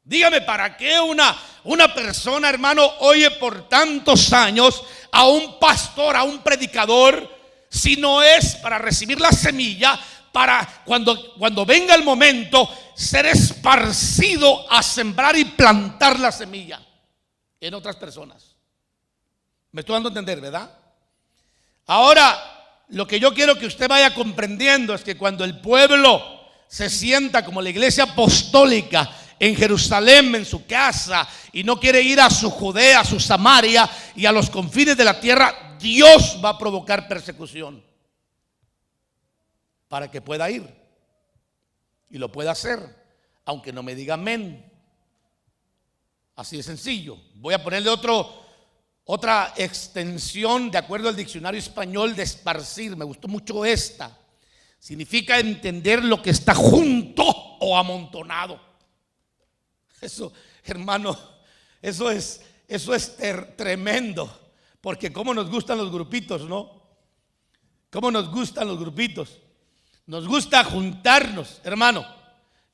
Dígame, ¿para qué una persona, hermano, oye por tantos años a un pastor, a un predicador, si no es para recibir la semilla, para cuando venga el momento ser esparcido a sembrar y plantar la semilla en otras personas. Me estoy dando a entender, ¿verdad? Ahora, lo que yo quiero que usted vaya comprendiendo es que cuando el pueblo se sienta como la iglesia apostólica en Jerusalén, en su casa, y no quiere ir a su Judea, a su Samaria y a los confines de la tierra, Dios va a provocar persecución para que pueda ir y lo pueda hacer, aunque no me diga amén. Así de sencillo. Voy a ponerle otra extensión de acuerdo al diccionario español de esparcir. Me gustó mucho esta. Significa entender lo que está junto o amontonado. Eso, hermano, eso es tremendo. Porque cómo nos gustan los grupitos, ¿no? Cómo nos gustan los grupitos. Nos gusta juntarnos, hermano.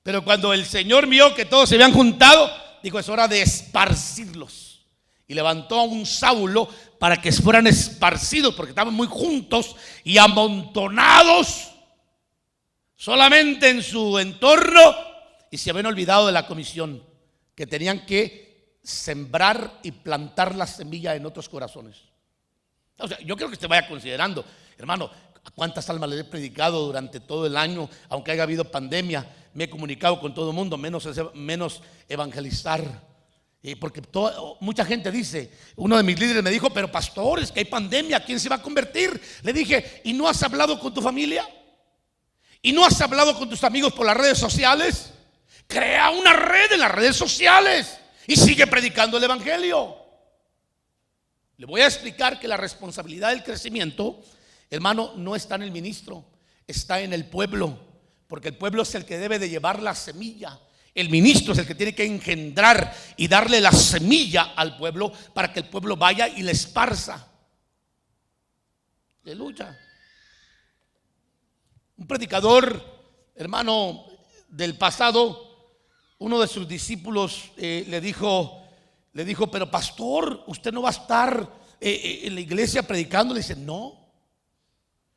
Pero cuando el Señor vio que todos se habían juntado, dijo: es hora de esparcirlos. Y levantó a un Saulo para que fueran esparcidos, porque estaban muy juntos y amontonados solamente en su entorno, y se habían olvidado de la comisión, que tenían que sembrar y plantar la semilla en otros corazones. O sea, yo creo que usted vaya considerando, hermano, cuántas almas le he predicado durante todo el año, aunque haya habido pandemia. Me he comunicado con todo el mundo, menos evangelizar. Porque mucha gente dice, uno de mis líderes me dijo: pero pastor, es que hay pandemia, ¿quién se va a convertir? Le dije: ¿y no has hablado con tu familia? ¿Y no has hablado con tus amigos por las redes sociales? Crea una red en las redes sociales y sigue predicando el evangelio. Le voy a explicar que la responsabilidad del crecimiento, hermano, no está en el ministro, está en el pueblo, porque el pueblo es el que debe de llevar la semilla. El ministro es el que tiene que engendrar y darle la semilla al pueblo para que el pueblo vaya y le esparza. Aleluya. Un predicador, hermano, del pasado, uno de sus discípulos le dijo: pero pastor, usted no va a estar en la iglesia predicando. Le dice: no,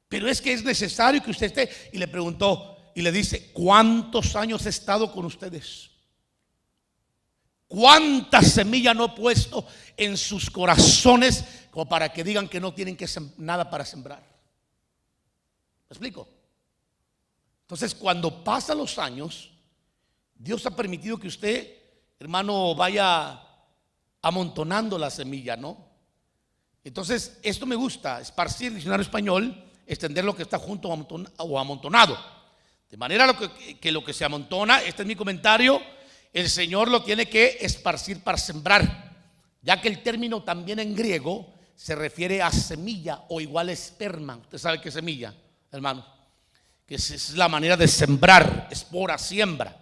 pero es que es necesario que usted esté. Y le preguntó y le dice: ¿cuántos años he estado con ustedes? ¿Cuánta semilla no he puesto en sus corazones como para que digan que no tienen nada para sembrar? ¿Me explico? Entonces, cuando pasan los años, Dios ha permitido que usted, hermano, vaya amontonando la semilla, ¿no? Entonces, esto me gusta: esparcir, diccionario español, extender lo que está junto o amontonado. De manera que lo que se amontona, este es mi comentario, el Señor lo tiene que esparcir para sembrar, ya que el término también en griego se refiere a semilla o igual esperma. Usted sabe qué es semilla, hermano, que es la manera de sembrar, espora, siembra,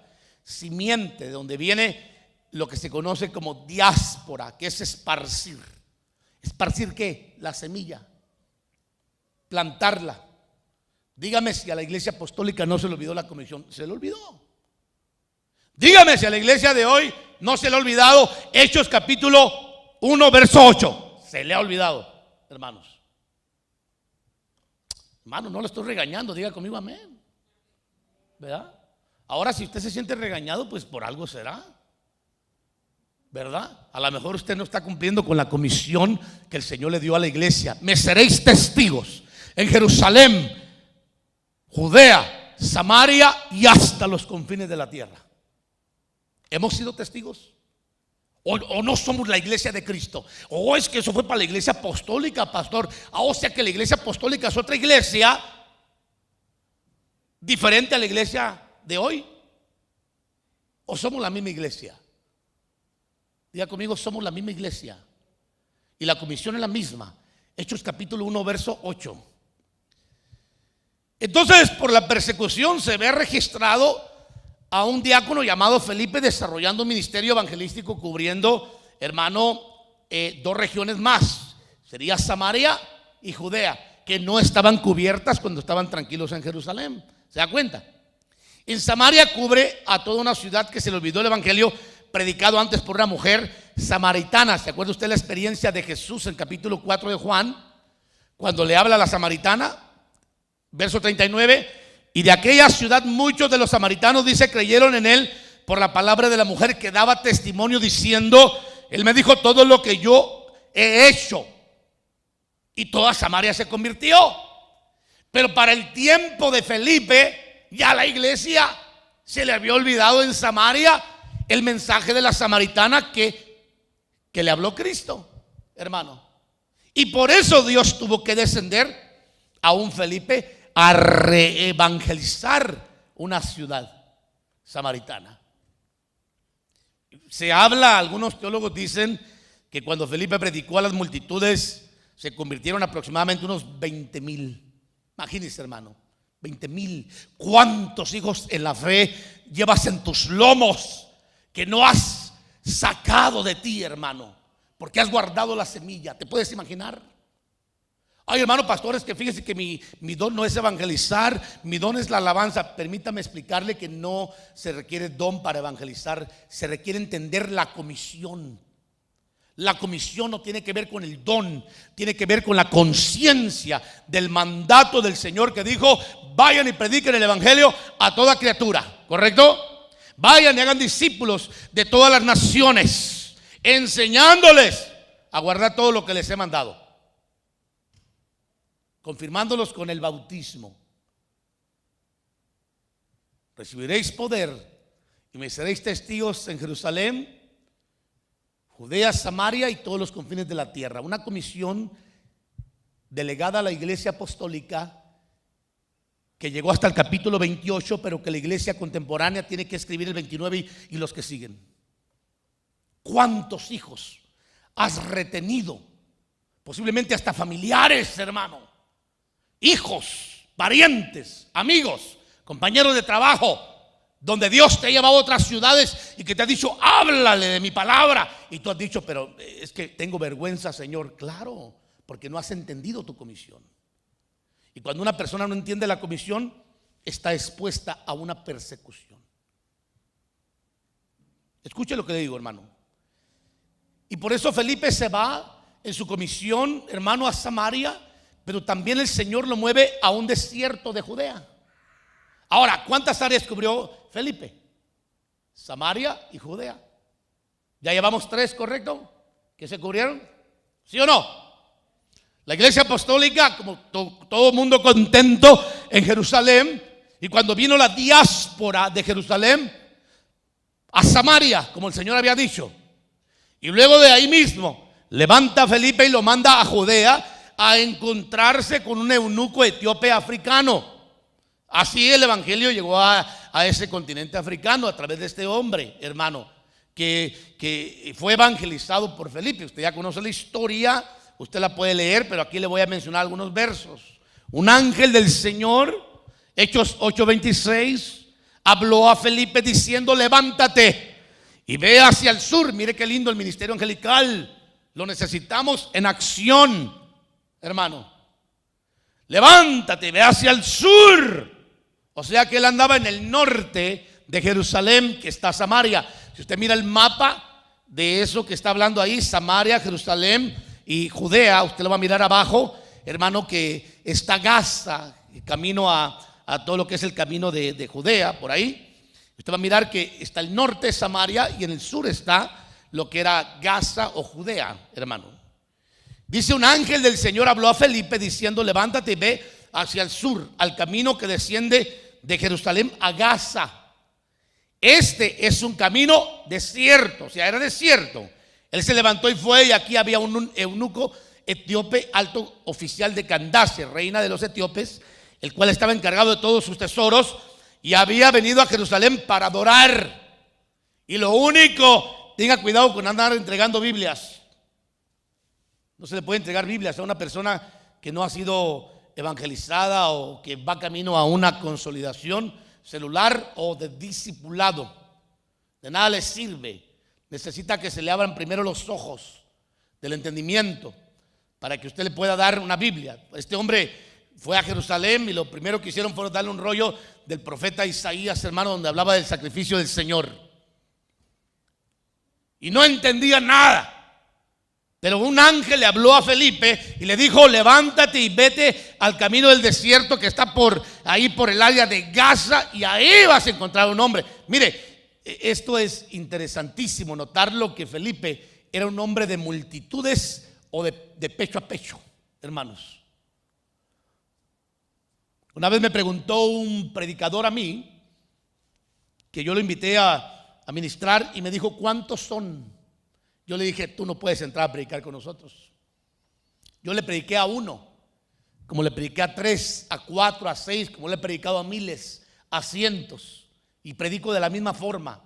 simiente, de donde viene lo que se conoce como diáspora, que es esparcir. ¿Esparcir qué? La semilla, plantarla. Dígame si a la iglesia apostólica no se le olvidó la comisión. Se le olvidó. Dígame si a la iglesia de hoy no se le ha olvidado Hechos capítulo 1 verso 8. Se le ha olvidado, hermanos. Hermano, no le estoy regañando, diga conmigo amén. ¿Verdad? Ahora, si usted se siente regañado, pues por algo será, ¿verdad? A lo mejor usted no está cumpliendo con la comisión que el Señor le dio a la iglesia. Me seréis testigos en Jerusalén, Judea, Samaria y hasta los confines de la tierra. ¿Hemos sido testigos? ¿O no somos la iglesia de Cristo? ¿O es que eso fue para la iglesia apostólica, pastor? O sea que la iglesia apostólica es otra iglesia diferente a la iglesia de hoy. ¿O somos la misma iglesia? Diga conmigo: somos la misma iglesia y la comisión es la misma. Hechos capítulo 1 verso 8. Entonces, por la persecución se ve registrado a un diácono llamado Felipe desarrollando un ministerio evangelístico cubriendo, hermano, dos regiones más. Sería Samaria y Judea, que no estaban cubiertas cuando estaban tranquilos en Jerusalén. ¿Se da cuenta? En Samaria cubre a toda una ciudad que se le olvidó el evangelio predicado antes por una mujer samaritana. ¿Se acuerda usted la experiencia de Jesús en capítulo 4 de Juan? Cuando le habla a la samaritana, verso 39, Y de aquella ciudad muchos de los samaritanos, dice, creyeron en él por la palabra de la mujer que daba testimonio diciendo: él me dijo todo lo que yo he hecho. Y toda Samaria se convirtió. Pero para el tiempo de Felipe, ya la iglesia se le había olvidado en Samaria el mensaje de la samaritana que le habló Cristo, hermano. Y por eso Dios tuvo que descender a un Felipe a reevangelizar una ciudad samaritana. Se habla, algunos teólogos dicen que cuando Felipe predicó a las multitudes se convirtieron aproximadamente unos 20,000. Imagínense, hermano, 20,000. ¿Cuántos hijos en la fe llevas en tus lomos que no has sacado de ti, hermano? Porque has guardado la semilla. ¿Te puedes imaginar? Ay, hermano, pastores, que fíjese que mi don no es evangelizar, mi don es la alabanza. Permítame explicarle que no se requiere don para evangelizar, se requiere entender la comisión. La comisión no tiene que ver con el don, tiene que ver con la conciencia del mandato del Señor que dijo: vayan y prediquen el evangelio a toda criatura, ¿correcto? Vayan y hagan discípulos de todas las naciones, enseñándoles a guardar todo lo que les he mandado, confirmándolos con el bautismo. Recibiréis poder y me seréis testigos en Jerusalén, Judea, Samaria y todos los confines de la tierra. Una comisión delegada a la iglesia apostólica que llegó hasta el capítulo 28, pero que la iglesia contemporánea tiene que escribir el 29 y los que siguen. ¿Cuántos hijos has retenido? Posiblemente hasta familiares, hermano. Hijos, parientes, amigos, compañeros de trabajo, donde Dios te ha llevado a otras ciudades y que te ha dicho: háblale de mi palabra. Y tú has dicho: pero es que tengo vergüenza, Señor. Claro, porque no has entendido tu comisión. Y cuando una persona no entiende la comisión, está expuesta a una persecución. Escuche lo que le digo, hermano. Y por eso Felipe se va en su comisión, hermano, a Samaria, pero también el Señor lo mueve a un desierto de Judea. Ahora, ¿cuántas áreas cubrió Felipe? Samaria y Judea. Ya llevamos 3, ¿correcto? ¿Que se cubrieron? ¿Sí o no? La iglesia apostólica, como todo mundo contento en Jerusalén. Y cuando vino la diáspora de Jerusalén a Samaria, como el Señor había dicho, y luego de ahí mismo levanta a Felipe y lo manda a Judea a encontrarse con un eunuco etíope africano. Así el evangelio llegó a ese continente africano a través de este hombre, hermano, que fue evangelizado por Felipe. Usted ya conoce la historia, usted la puede leer, pero aquí le voy a mencionar algunos versos. Un ángel del Señor, Hechos 8:26, habló a Felipe diciendo: levántate y ve hacia el sur. Mire qué lindo el ministerio angelical. Lo necesitamos en acción, hermano. Levántate, ve hacia el sur. O sea que él andaba en el norte de Jerusalén, que está Samaria. Si usted mira el mapa de eso que está hablando ahí, Samaria, Jerusalén y Judea, usted lo va a mirar abajo, hermano, que está Gaza, el camino a todo lo que es el camino de Judea, por ahí. Usted va a mirar que está el norte, Samaria, y en el sur está lo que era Gaza o Judea, hermano. Dice: un ángel del Señor habló a Felipe diciendo: levántate y ve hacia el sur, al camino que desciende de Jerusalén a Gaza. Este es un camino desierto, o sea, era desierto. Él se levantó y fue, y aquí había un eunuco etíope, alto oficial de Candace, reina de los etíopes, el cual estaba encargado de todos sus tesoros y había venido a Jerusalén para adorar. Y lo único, tenga cuidado con andar entregando Biblias. No se le puede entregar Biblias a una persona que no ha sido evangelizada o que va camino a una consolidación celular o de discipulado. De nada le sirve. Necesita que se le abran primero los ojos del entendimiento para que usted le pueda dar una Biblia. Este hombre fue a Jerusalén y lo primero que hicieron fue darle un rollo del profeta Isaías, hermano, donde hablaba del sacrificio del Señor. Y no entendía nada. Pero un ángel le habló a Felipe y le dijo: levántate y vete al camino del desierto que está por ahí, por el área de Gaza, y ahí vas a encontrar un hombre. Mire, esto es interesantísimo notar lo que Felipe era un hombre de multitudes o de pecho a pecho, hermanos. Una vez me preguntó un predicador a mí, que yo lo invité a ministrar, y me dijo: ¿cuántos son? Yo le dije: tú no puedes entrar a predicar con nosotros. Yo le prediqué a uno, como le prediqué a 3, a 4, a 6, como le he predicado a miles, a cientos, y predico de la misma forma,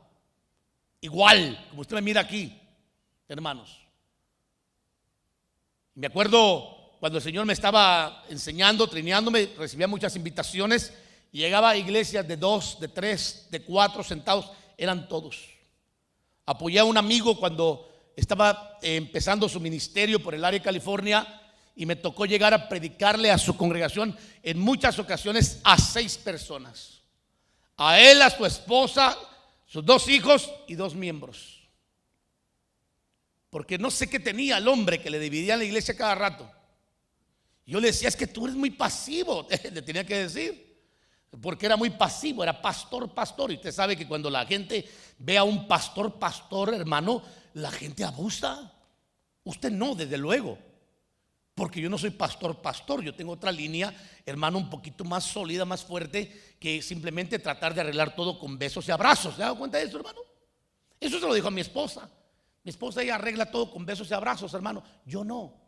igual, como usted me mira aquí, hermanos. Me acuerdo cuando el Señor me estaba enseñando, trineándome, recibía muchas invitaciones y llegaba a iglesias de 2, de 3, de 4 sentados, eran todos. Apoyé a un amigo cuando estaba empezando su ministerio por el área de California, y me tocó llegar a predicarle a su congregación en muchas ocasiones a 6 personas. A él, a su esposa, sus 2 hijos y 2 miembros. Porque no sé qué tenía el hombre que le dividía la iglesia cada rato. Yo le decía: es que tú eres muy pasivo, le tenía que decir. Porque era muy pasivo, era pastor. Y usted sabe que cuando la gente ve a un pastor, hermano, la gente abusa. Usted no, desde luego, porque yo no soy pastor. Yo tengo otra línea, hermano, un poquito más sólida, más fuerte, que simplemente tratar de arreglar todo con besos y abrazos. ¿Se ha dado cuenta de eso, hermano? Eso se lo dijo a mi esposa. Mi esposa, ella arregla todo con besos y abrazos, hermano. Yo no.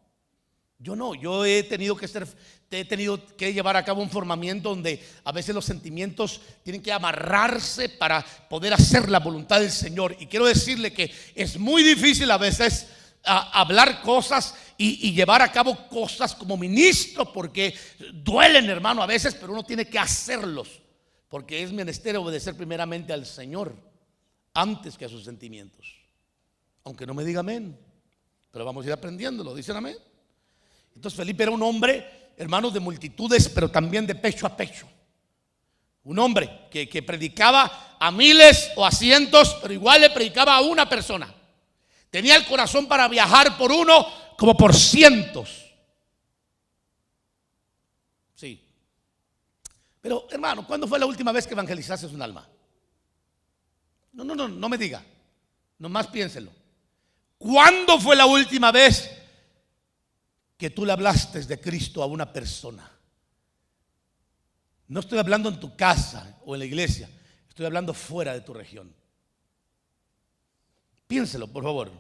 Yo he tenido que llevar a cabo un formamiento donde a veces los sentimientos tienen que amarrarse para poder hacer la voluntad del Señor. Y quiero decirle que es muy difícil a veces hablar cosas y llevar a cabo cosas como ministro, porque duelen, hermano, a veces, pero uno tiene que hacerlos, porque es menester obedecer primeramente al Señor antes que a sus sentimientos. Aunque no me diga amén, pero vamos a ir aprendiéndolo. ¿Dicen amén? Entonces Felipe era un hombre, hermanos, de multitudes, pero también de pecho a pecho. Un hombre que predicaba a miles o a cientos, pero igual le predicaba a una persona. Tenía el corazón para viajar por uno como por cientos. Sí. Pero, hermano, ¿cuándo fue la última vez que evangelizaste un alma? No me diga. Nomás piénselo. ¿Cuándo fue la última vez que tú le hablaste de Cristo a una persona? No estoy hablando en tu casa o en la iglesia, estoy hablando fuera de tu región. Piénselo, por favor.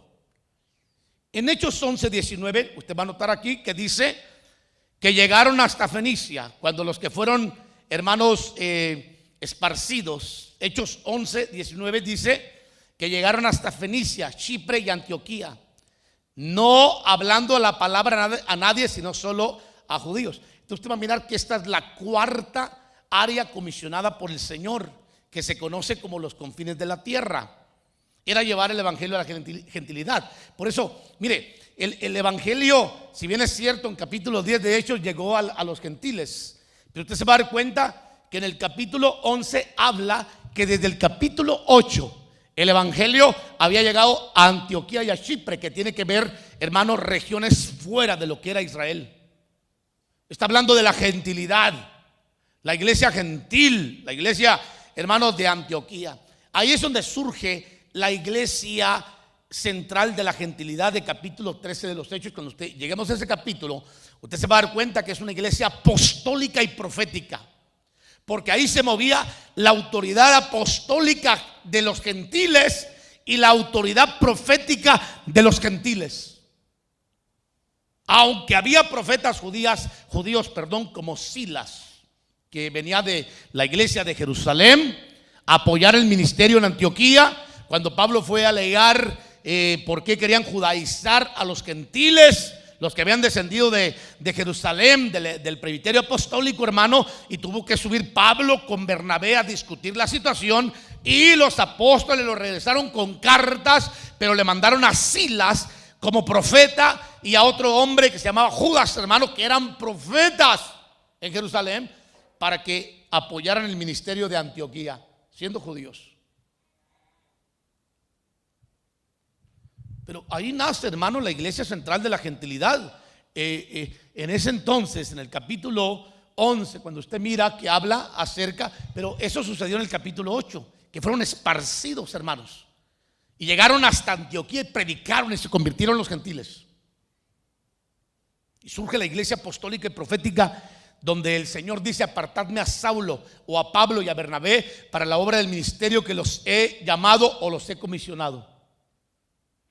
En Hechos 11:19, usted va a notar aquí que dice que llegaron hasta Fenicia, cuando los que fueron, hermanos, esparcidos. Hechos 11:19 dice que llegaron hasta Fenicia, Chipre y Antioquía, no hablando la palabra a nadie, sino solo a judíos. Entonces usted va a mirar que esta es la 4ª área comisionada por el Señor, que se conoce como los confines de la tierra. Era llevar el evangelio a la gentilidad. Por eso, mire, el evangelio, si bien es cierto, en capítulo 10 de Hechos llegó a los gentiles, pero usted se va a dar cuenta que en el capítulo 11 habla que desde el capítulo 8 el evangelio había llegado a Antioquía y a Chipre, que tiene que ver, hermanos, regiones fuera de lo que era Israel. Está hablando de la gentilidad, la iglesia gentil, la iglesia, hermanos, de Antioquía. Ahí es donde surge la iglesia central de la gentilidad de capítulo 13 de los Hechos. Cuando lleguemos a ese capítulo, usted se va a dar cuenta que es una iglesia apostólica y profética, porque ahí se movía la autoridad apostólica de los gentiles y la autoridad profética de los gentiles. Aunque había profetas judíos, como Silas, que venía de la iglesia de Jerusalén a apoyar el ministerio en Antioquía, cuando Pablo fue a alegar por qué querían judaizar a los gentiles, los que habían descendido de Jerusalén, del presbiterio apostólico, hermano, y tuvo que subir Pablo con Bernabé a discutir la situación, y los apóstoles lo regresaron con cartas, pero le mandaron a Silas como profeta y a otro hombre que se llamaba Judas, hermano, que eran profetas en Jerusalén, para que apoyaran el ministerio de Antioquía, siendo judíos. Pero ahí nace, hermano, la iglesia central de la gentilidad. En ese entonces, en el capítulo 11, cuando usted mira que habla acerca, pero eso sucedió en el capítulo 8, que fueron esparcidos, hermanos, y llegaron hasta Antioquía y predicaron y se convirtieron los gentiles. Y surge la iglesia apostólica y profética, donde el Señor dice: apartadme a Saulo o a Pablo y a Bernabé para la obra del ministerio que los he llamado o los he comisionado.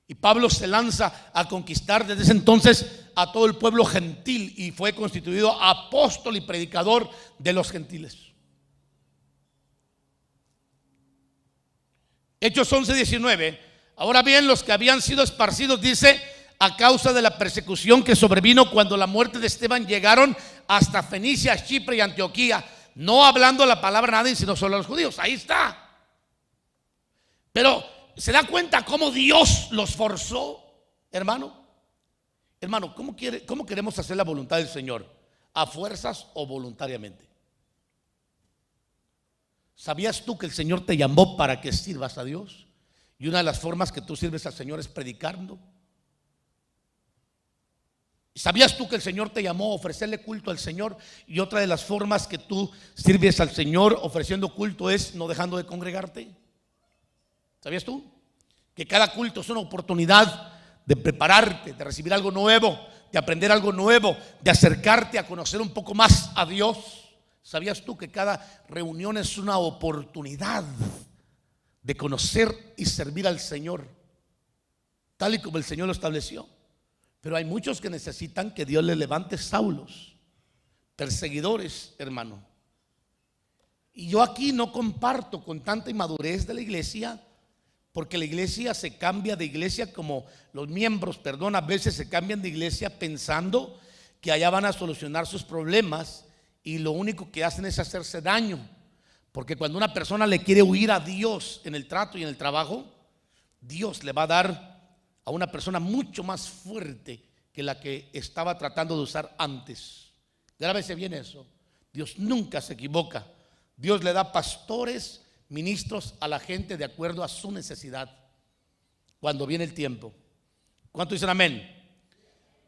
Y Pablo se lanza a conquistar desde ese entonces a todo el pueblo gentil y fue constituido apóstol y predicador de los gentiles. Hechos 11:19. Ahora bien, los que habían sido esparcidos, dice, a causa de la persecución que sobrevino cuando la muerte de Esteban, llegaron hasta Fenicia, Chipre y Antioquía, no hablando la palabra a nadie, sino solo a los judíos. Ahí está. Pero ¿se da cuenta cómo Dios los forzó, hermano? Hermano, ¿cómo queremos hacer la voluntad del Señor? ¿A fuerzas o voluntariamente? ¿Sabías tú que el Señor te llamó para que sirvas a Dios? Y una de las formas que tú sirves al Señor es predicando. ¿Sabías tú que el Señor te llamó a ofrecerle culto al Señor? Y otra de las formas que tú sirves al Señor ofreciendo culto es no dejando de congregarte. ¿Sabías tú? Que cada culto es una oportunidad de prepararte, de recibir algo nuevo, de aprender algo nuevo, de acercarte a conocer un poco más a Dios. ¿Sabías tú que cada reunión es una oportunidad de conocer y servir al Señor, tal y como el Señor lo estableció? Pero hay muchos que necesitan que Dios les levante Saulos, perseguidores, hermano. Y yo aquí no comparto con tanta inmadurez de la iglesia, porque la iglesia se cambia de iglesia como los miembros, a veces se cambian de iglesia pensando que allá van a solucionar sus problemas y lo único que hacen es hacerse daño. Porque cuando una persona le quiere huir a Dios en el trato y en el trabajo, Dios le va a dar a una persona mucho más fuerte que la que estaba tratando de usar antes. Grábese bien eso. Dios nunca se equivoca. Dios le da pastores, ministros a la gente de acuerdo a su necesidad cuando viene el tiempo. ¿Cuántos dicen amén?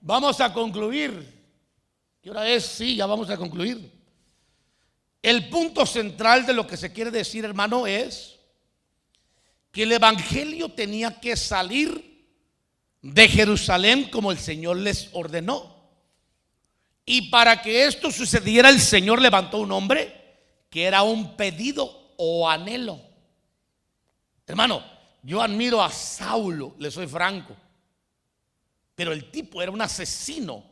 Vamos a concluir. ¿Qué hora es? Sí, ya vamos a concluir. El punto central de lo que se quiere decir, hermano, es que el evangelio tenía que salir de Jerusalén como el Señor les ordenó. Y para que esto sucediera, el Señor levantó un hombre que era un pedido o anhelo. Hermano, yo admiro a Saulo, le soy franco, pero el tipo era un asesino,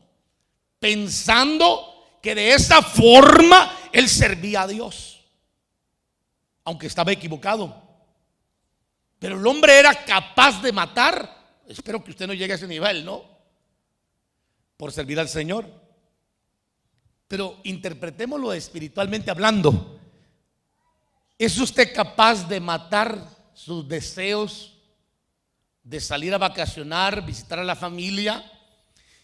pensando que de esa forma él servía a Dios, aunque estaba equivocado. Pero el hombre era capaz de matar. Espero que usted no llegue a ese nivel, ¿no? Por servir al Señor. Pero interpretémoslo espiritualmente hablando. ¿Es usted capaz de matar sus deseos de salir a vacacionar, visitar a la familia?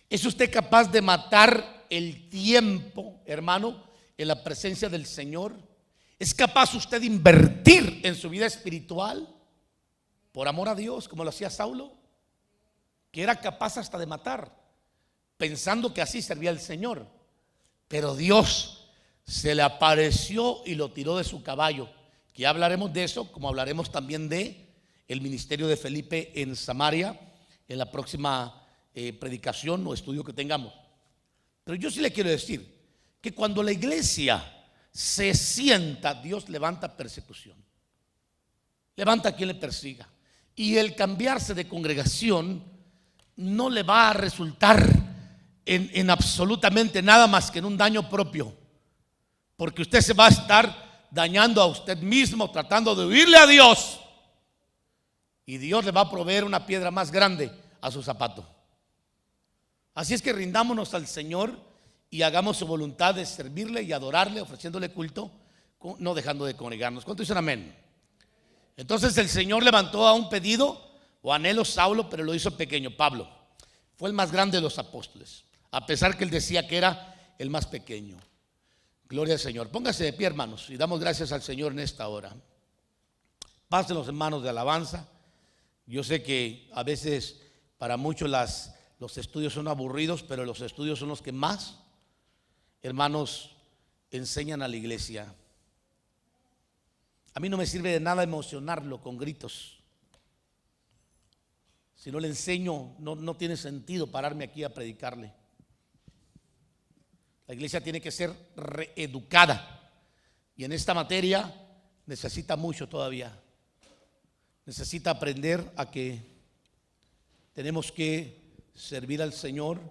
¿Es usted capaz de matar el tiempo, hermano, en la presencia del Señor? ¿Es capaz usted de invertir en su vida espiritual por amor a Dios, como lo hacía Saulo, que era capaz hasta de matar, pensando que así servía al Señor? Pero Dios se le apareció y lo tiró de su caballo. Que ya hablaremos de eso, como hablaremos también de el ministerio de Felipe en Samaria en la próxima predicación o estudio que tengamos. Pero yo sí le quiero decir que cuando la iglesia se sienta, Dios levanta persecución, levanta a quien le persiga, y el cambiarse de congregación no le va a resultar en absolutamente nada más que en un daño propio, porque usted se va a estar dañando a usted mismo tratando de huirle a Dios, y Dios le va a proveer una piedra más grande a su zapato. Así es que rindámonos al Señor y hagamos su voluntad de servirle y adorarle, ofreciéndole culto, no dejando de congregarnos. ¿Cuántos dicen amén? Entonces el Señor levantó a un pedido o anhelo Saulo, pero lo hizo pequeño. Pablo fue el más grande de los apóstoles, a pesar que él decía que era el más pequeño. Gloria al Señor. Póngase de pie, hermanos, y damos gracias al Señor en esta hora. Pásenlos en manos de alabanza. Yo sé que a veces Para muchos los estudios son aburridos, pero los estudios son los que más, hermanos, enseñan a la iglesia. A mí no me sirve de nada emocionarlo con gritos. Si no le enseño, no tiene sentido pararme aquí a predicarle. La iglesia tiene que ser reeducada, y en esta materia necesita mucho todavía. Necesita aprender a que tenemos que servir al Señor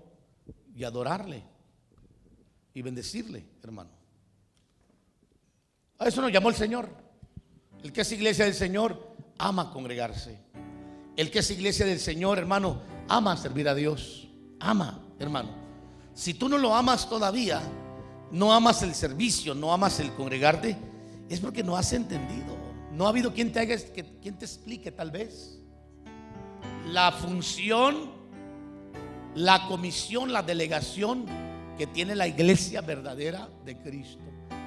y adorarle y bendecirle, hermano. A eso nos llamó el Señor. El que es iglesia del Señor ama congregarse. El que es iglesia del Señor, hermano, ama servir a Dios. Ama, hermano. Si tú no lo amas todavía, no amas el servicio, no amas el congregarte, es porque no has entendido. No ha habido quien te explique tal vez la función, la comisión, la delegación que tiene la iglesia verdadera de Cristo.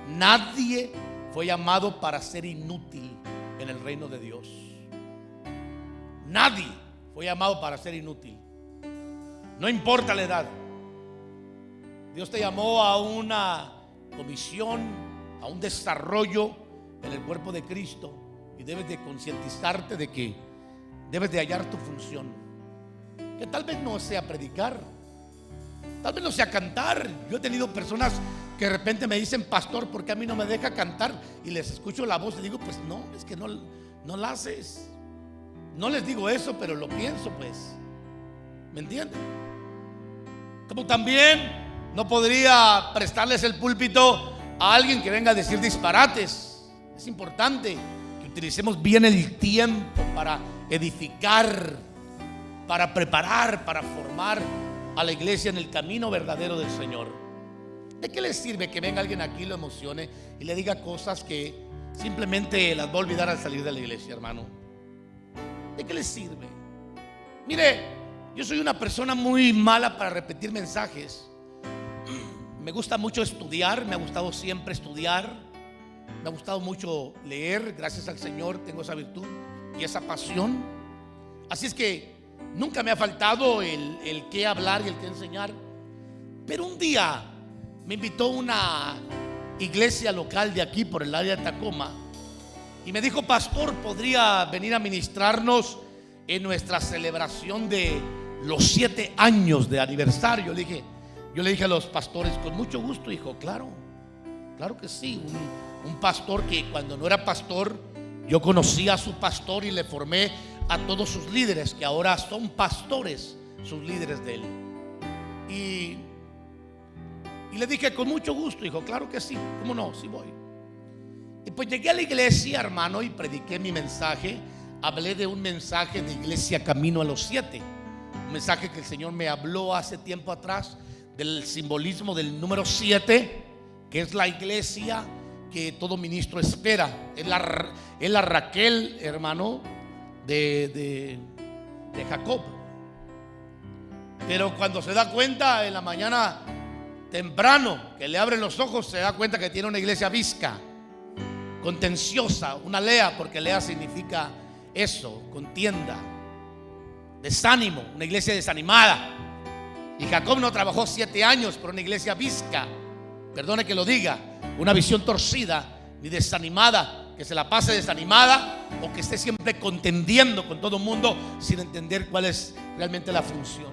Nadie fue llamado para ser inútil en el reino de Dios. Nadie fue llamado para ser inútil. No importa la edad. Dios te llamó a una comisión, a un desarrollo en el cuerpo de Cristo, y debes de concientizarte de que debes de hallar tu función, que tal vez no sea predicar, tal vez no sea cantar. Yo he tenido personas que de repente me dicen: pastor, ¿por qué a mí no me deja cantar? Y les escucho la voz y digo: pues no, es que no la haces. No les digo eso, pero lo pienso, pues. ¿Me entienden? Como también no podría prestarles el púlpito a alguien que venga a decir disparates. Es importante que utilicemos bien el tiempo para edificar, para preparar, para formar a la iglesia en el camino verdadero del Señor. ¿De qué le sirve que venga alguien aquí, lo emocione y le diga cosas que simplemente las va a olvidar al salir de la iglesia, hermano? ¿De qué le sirve? Mire, yo soy una persona muy mala para repetir mensajes. Me gusta mucho estudiar, me ha gustado siempre estudiar. Me ha gustado mucho leer, gracias al Señor tengo esa virtud y esa pasión. Así es que nunca me ha faltado el qué hablar y el qué enseñar. Pero un día me invitó una iglesia local de aquí por el área de Tacoma y me dijo: pastor, ¿podría venir a ministrarnos en nuestra celebración de los 7 años de aniversario? Yo le dije a los pastores: con mucho gusto, hijo. Claro que sí. Un pastor que cuando no era pastor, yo conocí a su pastor y le formé a todos sus líderes, que ahora son pastores, sus líderes de él. Y le dije: con mucho gusto, hijo. Claro que sí, ¿cómo no? Sí voy. Y pues llegué a la iglesia, hermano, y prediqué mi mensaje. Hablé de un mensaje de iglesia camino a los 7. Un mensaje que el Señor me habló hace tiempo atrás, del simbolismo del número 7, que es la iglesia que todo ministro espera. Es la Raquel, hermano, de Jacob. Pero cuando se da cuenta en la mañana temprano, que le abren los ojos, se da cuenta que tiene una iglesia visca, contenciosa, una Lea, porque Lea significa eso, contienda, desánimo, una iglesia desanimada. Y Jacob no trabajó 7 años por una iglesia visca, perdone que lo diga, una visión torcida, ni desanimada, que se la pase desanimada o que esté siempre contendiendo con todo el mundo sin entender cuál es realmente la función.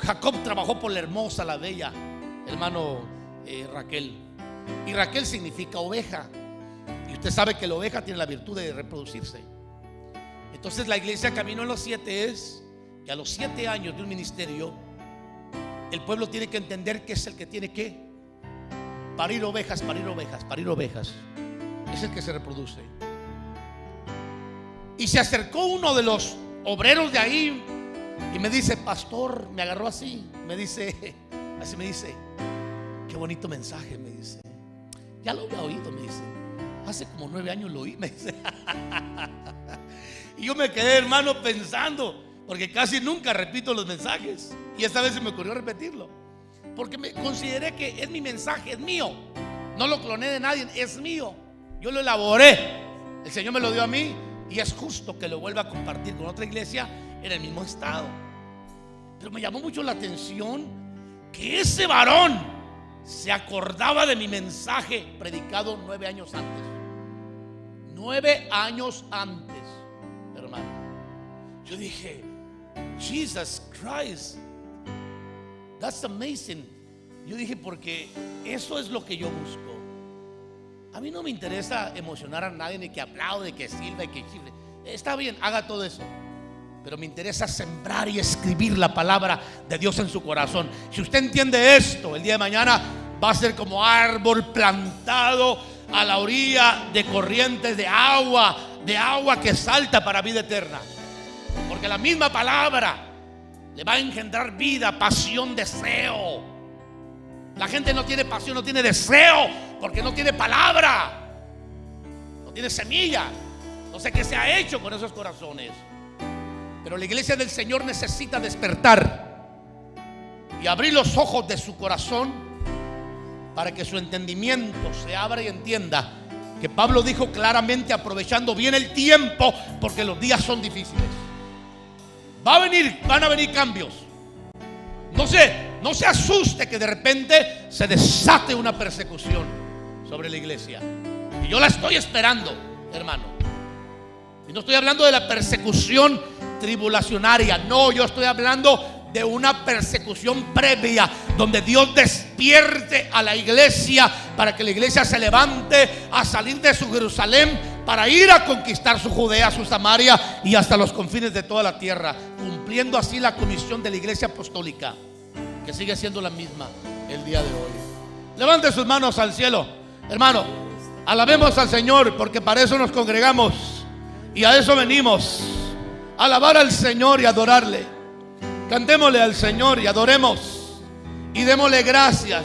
Jacob trabajó por la hermosa, la bella, hermano, Raquel. Y Raquel significa oveja. Y usted sabe que la oveja tiene la virtud de reproducirse. Entonces la iglesia camino a los 7 es que a los 7 años de un ministerio, el pueblo tiene que entender que es el que tiene que parir ovejas, parir ovejas, parir ovejas. Es el que se reproduce. Y se acercó uno de los obreros de ahí y me dice: pastor, me agarró así, me dice, qué bonito mensaje, me dice. Ya lo había oído, me dice. Hace como 9 años lo oí, me dice. Y yo me quedé, hermano, pensando, porque casi nunca repito los mensajes, y esta vez se me ocurrió repetirlo, porque me consideré que es mi mensaje, es mío. No lo cloné de nadie, es mío. Yo lo elaboré, el Señor me lo dio a mí, y es justo que lo vuelva a compartir con otra iglesia en el mismo estado. Pero me llamó mucho la atención que ese varón se acordaba de mi mensaje predicado 9 años antes. 9 años antes, hermano. Yo dije, Jesus Christ, that's amazing. Yo dije, porque eso es lo que yo busco. A mí no me interesa emocionar a nadie, ni que aplaude, que silba y que chifle. Está bien, haga todo eso, pero me interesa sembrar y escribir la palabra de Dios en su corazón. Si usted entiende esto, el día de mañana va a ser como árbol plantado a la orilla de corrientes de agua que salta para vida eterna. Porque la misma palabra le va a engendrar vida, pasión, deseo. La gente no tiene pasión, no tiene deseo, porque no tiene palabra, no tiene semilla. No sé qué se ha hecho con esos corazones. Pero la iglesia del Señor necesita despertar y abrir los ojos de su corazón para que su entendimiento se abra y entienda que Pablo dijo claramente, aprovechando bien el tiempo, porque los días son difíciles. Van a venir cambios. No se asuste que de repente se desate una persecución sobre la iglesia. Y yo la estoy esperando, hermano. Y no estoy hablando de la persecución tribulacionaria. No, yo estoy hablando de una persecución previa, donde Dios despierte a la iglesia para que la iglesia se levante a salir de su Jerusalén para ir a conquistar su Judea, su Samaria y hasta los confines de toda la tierra, cumpliendo así la comisión de la iglesia apostólica, que sigue siendo la misma el día de hoy. Levante sus manos al cielo, hermano. Alabemos al Señor, porque para eso nos congregamos y a eso venimos, a alabar al Señor y adorarle. Cantémosle al Señor y adoremos y démosle gracias.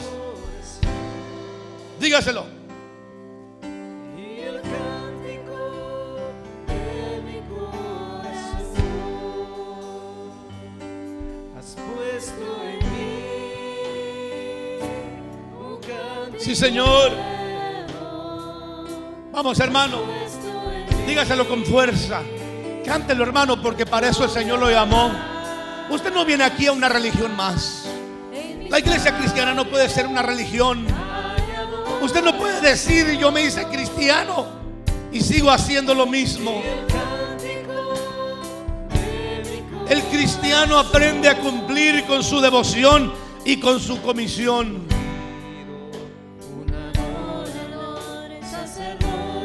Dígaselo. Y el cántico de mi corazón has puesto en mí un cántico. Sí, Señor. nuevo. Vamos, hermano, Puesto en mí dígaselo con fuerza. Cántelo, hermano, porque para eso el Señor lo llamó. Usted no viene aquí a una religión más. La iglesia cristiana no puede ser una religión. Usted no puede decir, yo me hice cristiano y sigo haciendo lo mismo. El cristiano aprende a cumplir con su devoción y con su comisión.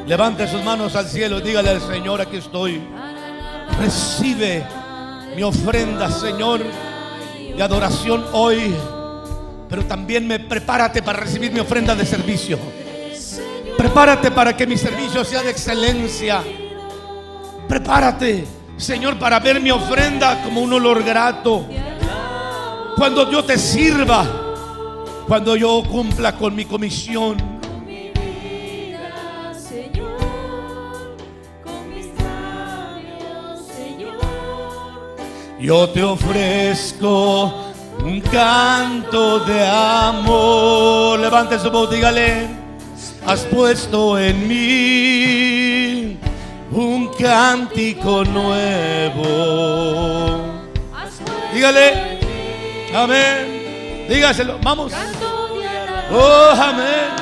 Levante sus manos al cielo y dígale al Señor, aquí estoy. Recibe mi ofrenda, Señor, de adoración hoy. Pero también prepárate para recibir mi ofrenda de servicio. Prepárate para que mi servicio sea de excelencia. Prepárate, Señor, para ver mi ofrenda como un olor grato. Cuando yo te sirva, cuando yo cumpla con mi comisión. Yo te ofrezco un canto de amor. Levante su voz, dígale. Has puesto en mí un cántico nuevo. Dígale. Amén. Dígaselo. Vamos. Oh, amén.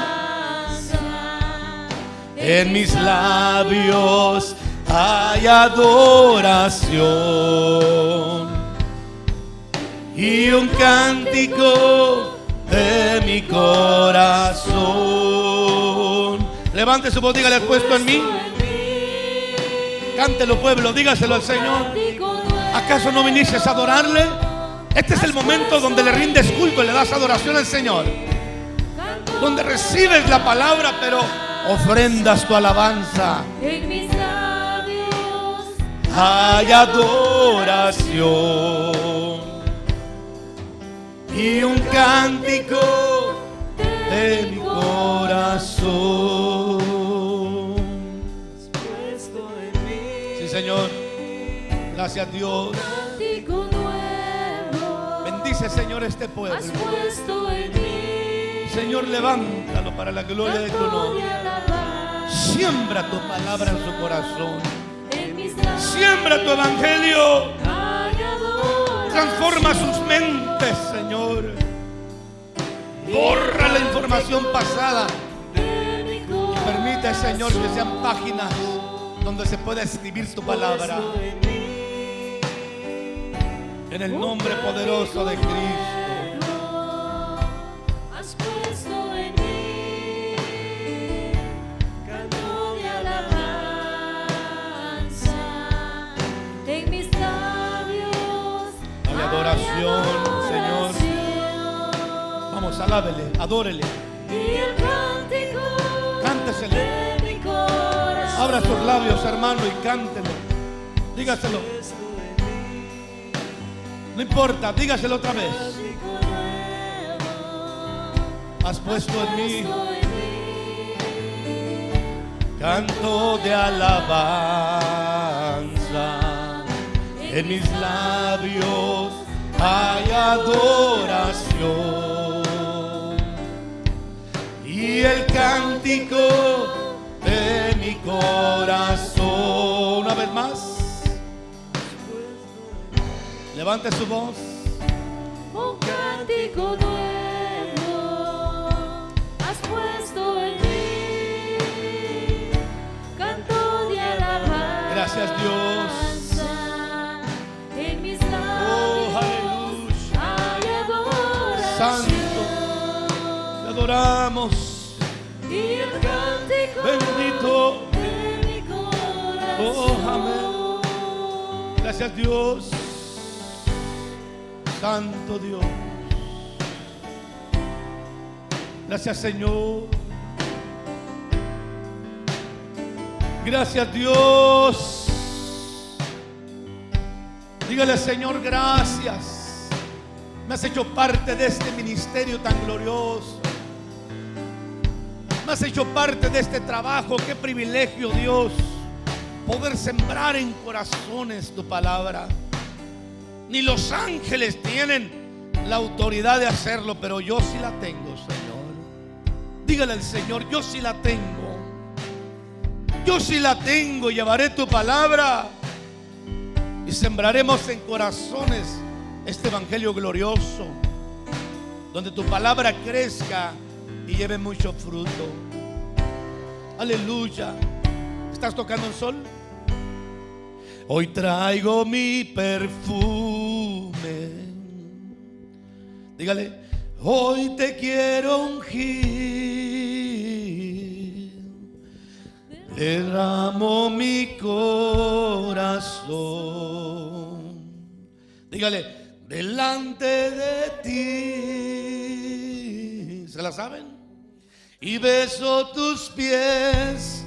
En mis labios hay adoración y un cántico de mi corazón. Levante su voz, dígale, has puesto en mí. Cántelo, pueblo, dígaselo al Señor. ¿Acaso no viniste a adorarle? Este es el momento donde le rindes culto y le das adoración al Señor, donde recibes la palabra, pero ofrendas tu alabanza. En mis labios Hay adoración y un cántico de mi corazón. Sí, Señor. Gracias, Dios. cántico nuevo. Bendice, Señor, este Has pueblo. puesto en mí Señor, levántalo para la gloria de tu canto de nombre. alabanza. Siembra tu palabra en su corazón. En mis labios Siembra tu evangelio. hay Transforma sus mentes, Señor. Borra la información pasada. Permite, Señor, que sean páginas donde se pueda escribir tu palabra. En el nombre poderoso de Cristo. Has puesto en mí canto de alabanza, en mis labios Dale adoración, Señor. Vamos, alábele, adórele. Y el cántico Cántesele. de mi corazón. Abra sus labios, hermano, y cántelo. Dígaselo. No importa, dígaselo otra vez. Has puesto en mí canto de alabanza. En mis labios hay adoración. Y el cántico de mi corazón. Una vez más. Levante su voz. Un cántico nuevo has puesto en mí, canto de alabanza. Gracias, Dios. En mis labios Oh, aleluya. hay adoración. Santo, te adoramos. Y el cántico Bendito. de mi corazón. Oh, amén. Gracias, Dios. Santo Dios. Gracias, Señor. Gracias, Dios. Dígale, Señor, gracias. Me has hecho parte de este ministerio tan glorioso. Me has hecho parte de este trabajo. Qué privilegio, Dios, poder sembrar en corazones tu palabra. Ni los ángeles tienen la autoridad de hacerlo, pero yo sí la tengo, Señor. Dígale al Señor, yo sí la tengo. Yo sí la tengo. Llevaré tu palabra y sembraremos en corazones este evangelio glorioso, donde tu palabra crezca y lleve mucho fruto. Aleluya. ¿Estás tocando el sol? Hoy traigo mi perfume. Dígale, hoy te quiero ungir. Derramo mi corazón. Dígale, delante de ti. ¿Se la saben? Y beso tus pies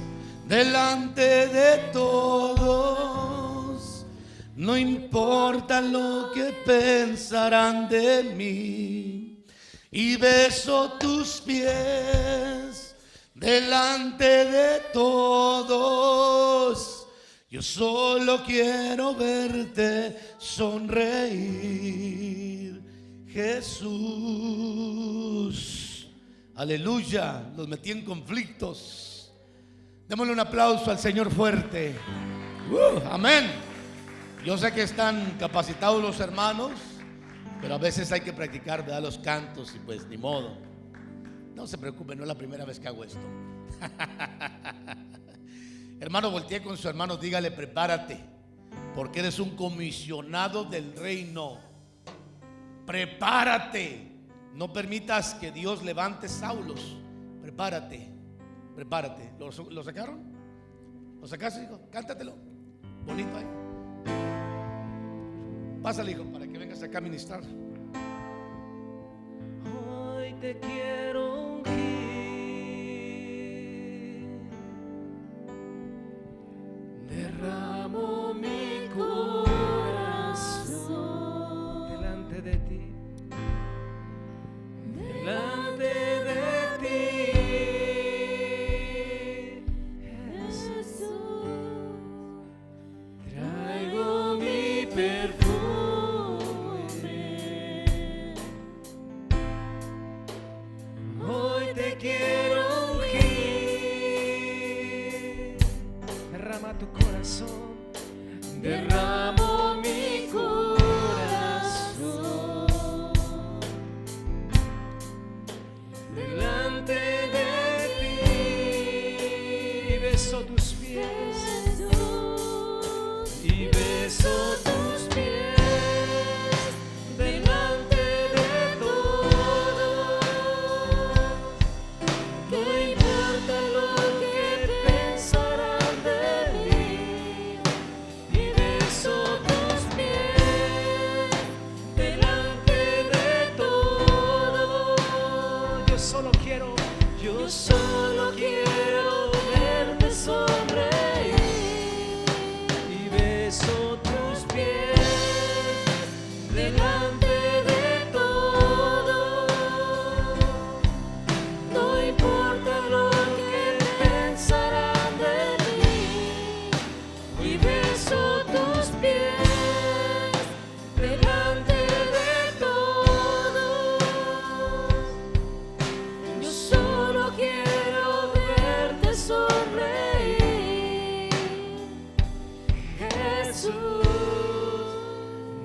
delante de todos. No importa lo que pensarán de mí. Y beso tus pies delante de todos. Yo solo quiero verte sonreír, Jesús. Aleluya. Los metí en conflictos. Démosle un aplauso al Señor fuerte. Amén. Yo sé que están capacitados los hermanos, pero a veces hay que practicar, ¿verdad?, los cantos, y pues ni modo. No se preocupe, no es la primera vez que hago esto. Hermano, voltee con su hermano, dígale, prepárate, porque eres un comisionado del reino. Prepárate. No permitas que Dios levante Saulos. Prepárate. Prepárate. ¿Lo sacaron? ¿Lo sacaste, hijo? Cántatelo. Bonito ahí. Pásale, hijo, para que vengas acá a ministrar. Hoy te quiero ungir. Derramo mi corazón delante de ti. delante de ti, Jesús. Traigo mi perfume. Hoy te quiero ungir. Derrama tu corazón. Derramo mi corazón. delante de ti y beso tus pies y beso tus pies delante de todos. No importa lo que pensarán de mí y beso tus pies delante de todos. Yo solo quiero verte sonreír y beso tus pies delante de todos. No importa lo que pensarán de mí y beso tus pies delante de todos. Yo solo quiero verte sonreír, Jesús.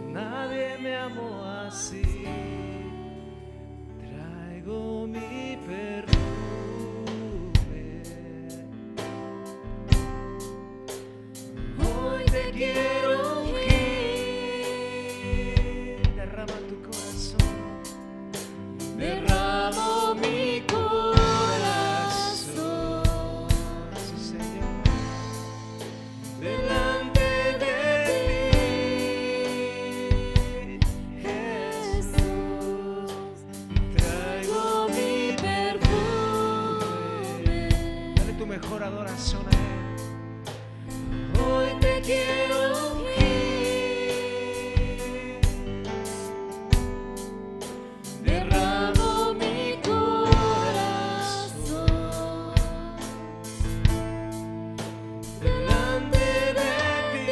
Nadie me amó así. Traigo mi perfume. Hoy te quiero ungir. Derrama tu corazón. Derramo mi corazón, sí, Señor, delante de ti, Jesús. Traigo mi perfume. Dale tu mejor adoración a Él. Hoy te quiero ungir. Derramo mi corazón delante de ti,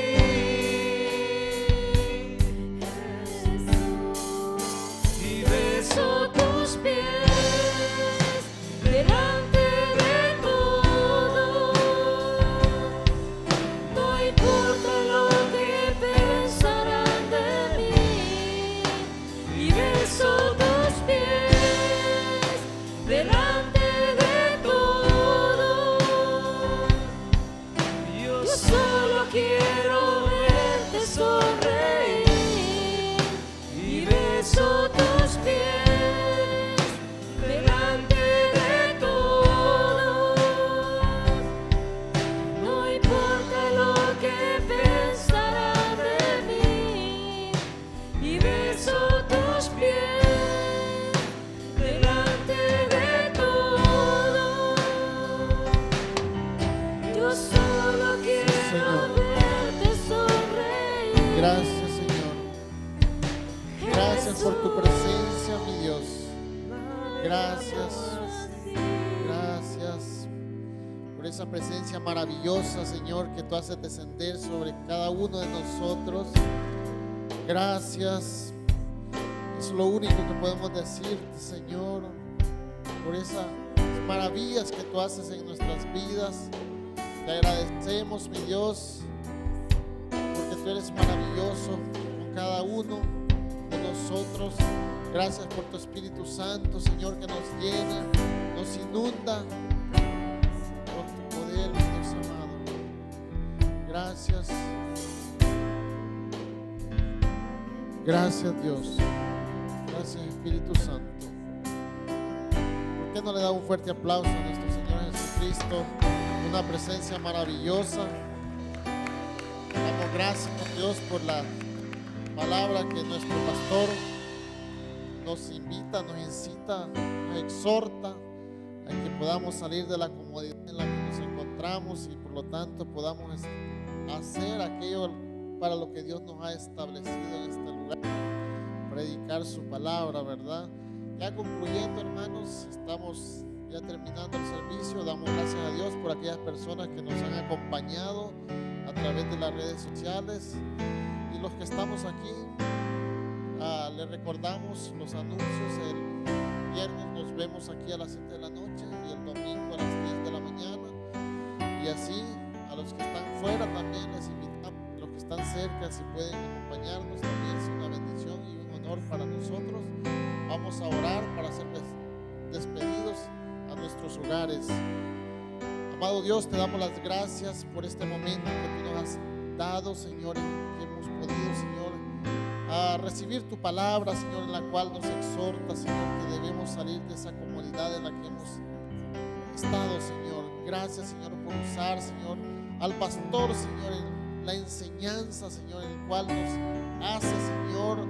Jesús, y beso tus pies delante de todos. No importa lo que pensarán de mí y beso tus pies delante de todos. Yo solo quiero verte sonreír y beso tus pies delante de todos. No importa lo que pensarán de mí y beso tus pies delante de todos. Yo solo quiero Señor. verte sonreír. Gracias, Señor. Gracias por tu presencia, mi Dios. Gracias. Gracias por esa presencia maravillosa, Señor, que tú haces descender sobre cada uno de nosotros. Gracias. Es lo único que podemos decirte, Señor, por esas maravillas que tú haces en nuestras vidas. Te agradecemos, mi Dios, porque tú eres maravilloso con cada uno de nosotros. Gracias por tu Espíritu Santo, Señor, que nos llena, nos inunda con tu poder, mi Dios amado. Gracias. Gracias, Dios. Gracias, Espíritu Santo. ¿Por qué no le da un fuerte aplauso a nuestro Señor Jesucristo? Una presencia maravillosa. Damos gracias a Dios por la palabra que nuestro pastor nos invita, nos incita, nos exhorta a que podamos salir de la comodidad en la que nos encontramos y por lo tanto podamos hacer aquello para lo que Dios nos ha establecido en este lugar, predicar su palabra, ¿verdad? Ya concluyendo, hermanos, estamos ya terminando el servicio. Damos gracias a Dios por aquellas personas que nos han acompañado a través de las redes sociales y los que estamos aquí. Les recordamos los anuncios. El viernes nos vemos aquí a las 7 de la noche y el domingo a las 10 de la mañana. Y así a los que están fuera también les invitamos, los que están cerca, si pueden acompañarnos, también es una bendición y un honor para nosotros. Vamos a orar para ser despedidos hogares. Amado Dios, te damos las gracias por este momento que tú nos has dado, Señor, en que hemos podido, Señor, a recibir tu palabra, Señor, en la cual nos exhorta, Señor, que debemos salir de esa comodidad en la que hemos estado, Señor. Gracias, Señor, por usar, Señor, al pastor, Señor, en la enseñanza, Señor, en el cual nos hace, Señor,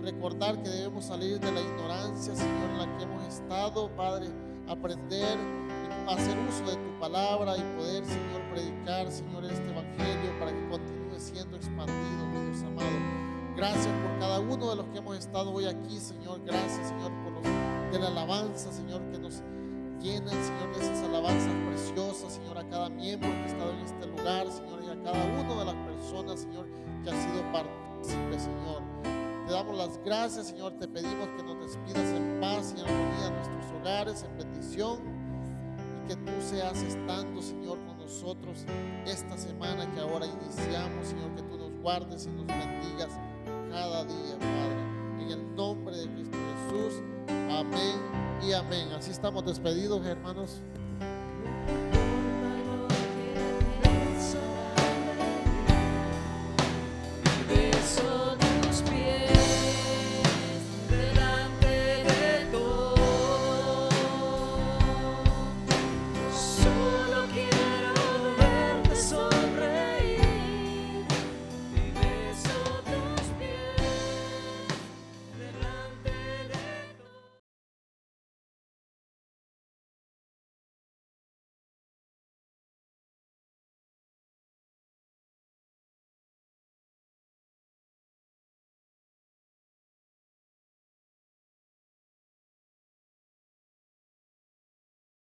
recordar que debemos salir de la ignorancia, Señor, en la que hemos estado, Padre, aprender y hacer uso de tu palabra y poder, Señor, predicar, Señor, este evangelio para que continúe siendo expandido, mi Dios amado. Gracias por cada uno de los que hemos estado hoy aquí, Señor. Gracias, Señor, por los de la alabanza, Señor, que nos llenan, Señor, de esas alabanzas preciosas, Señor, a cada miembro que ha estado en este lugar, Señor, y a cada una de las personas, Señor, que ha sido partícipe, Señor. Te damos las gracias, Señor. Te pedimos que nos despidas en paz y en armonía en nuestros hogares, en bendición, y que tú seas estando, Señor, con nosotros esta semana que ahora iniciamos, Señor, que tú nos guardes y nos bendigas cada día, Padre, en el nombre de Cristo Jesús. Amén y amén. Así estamos despedidos, hermanos.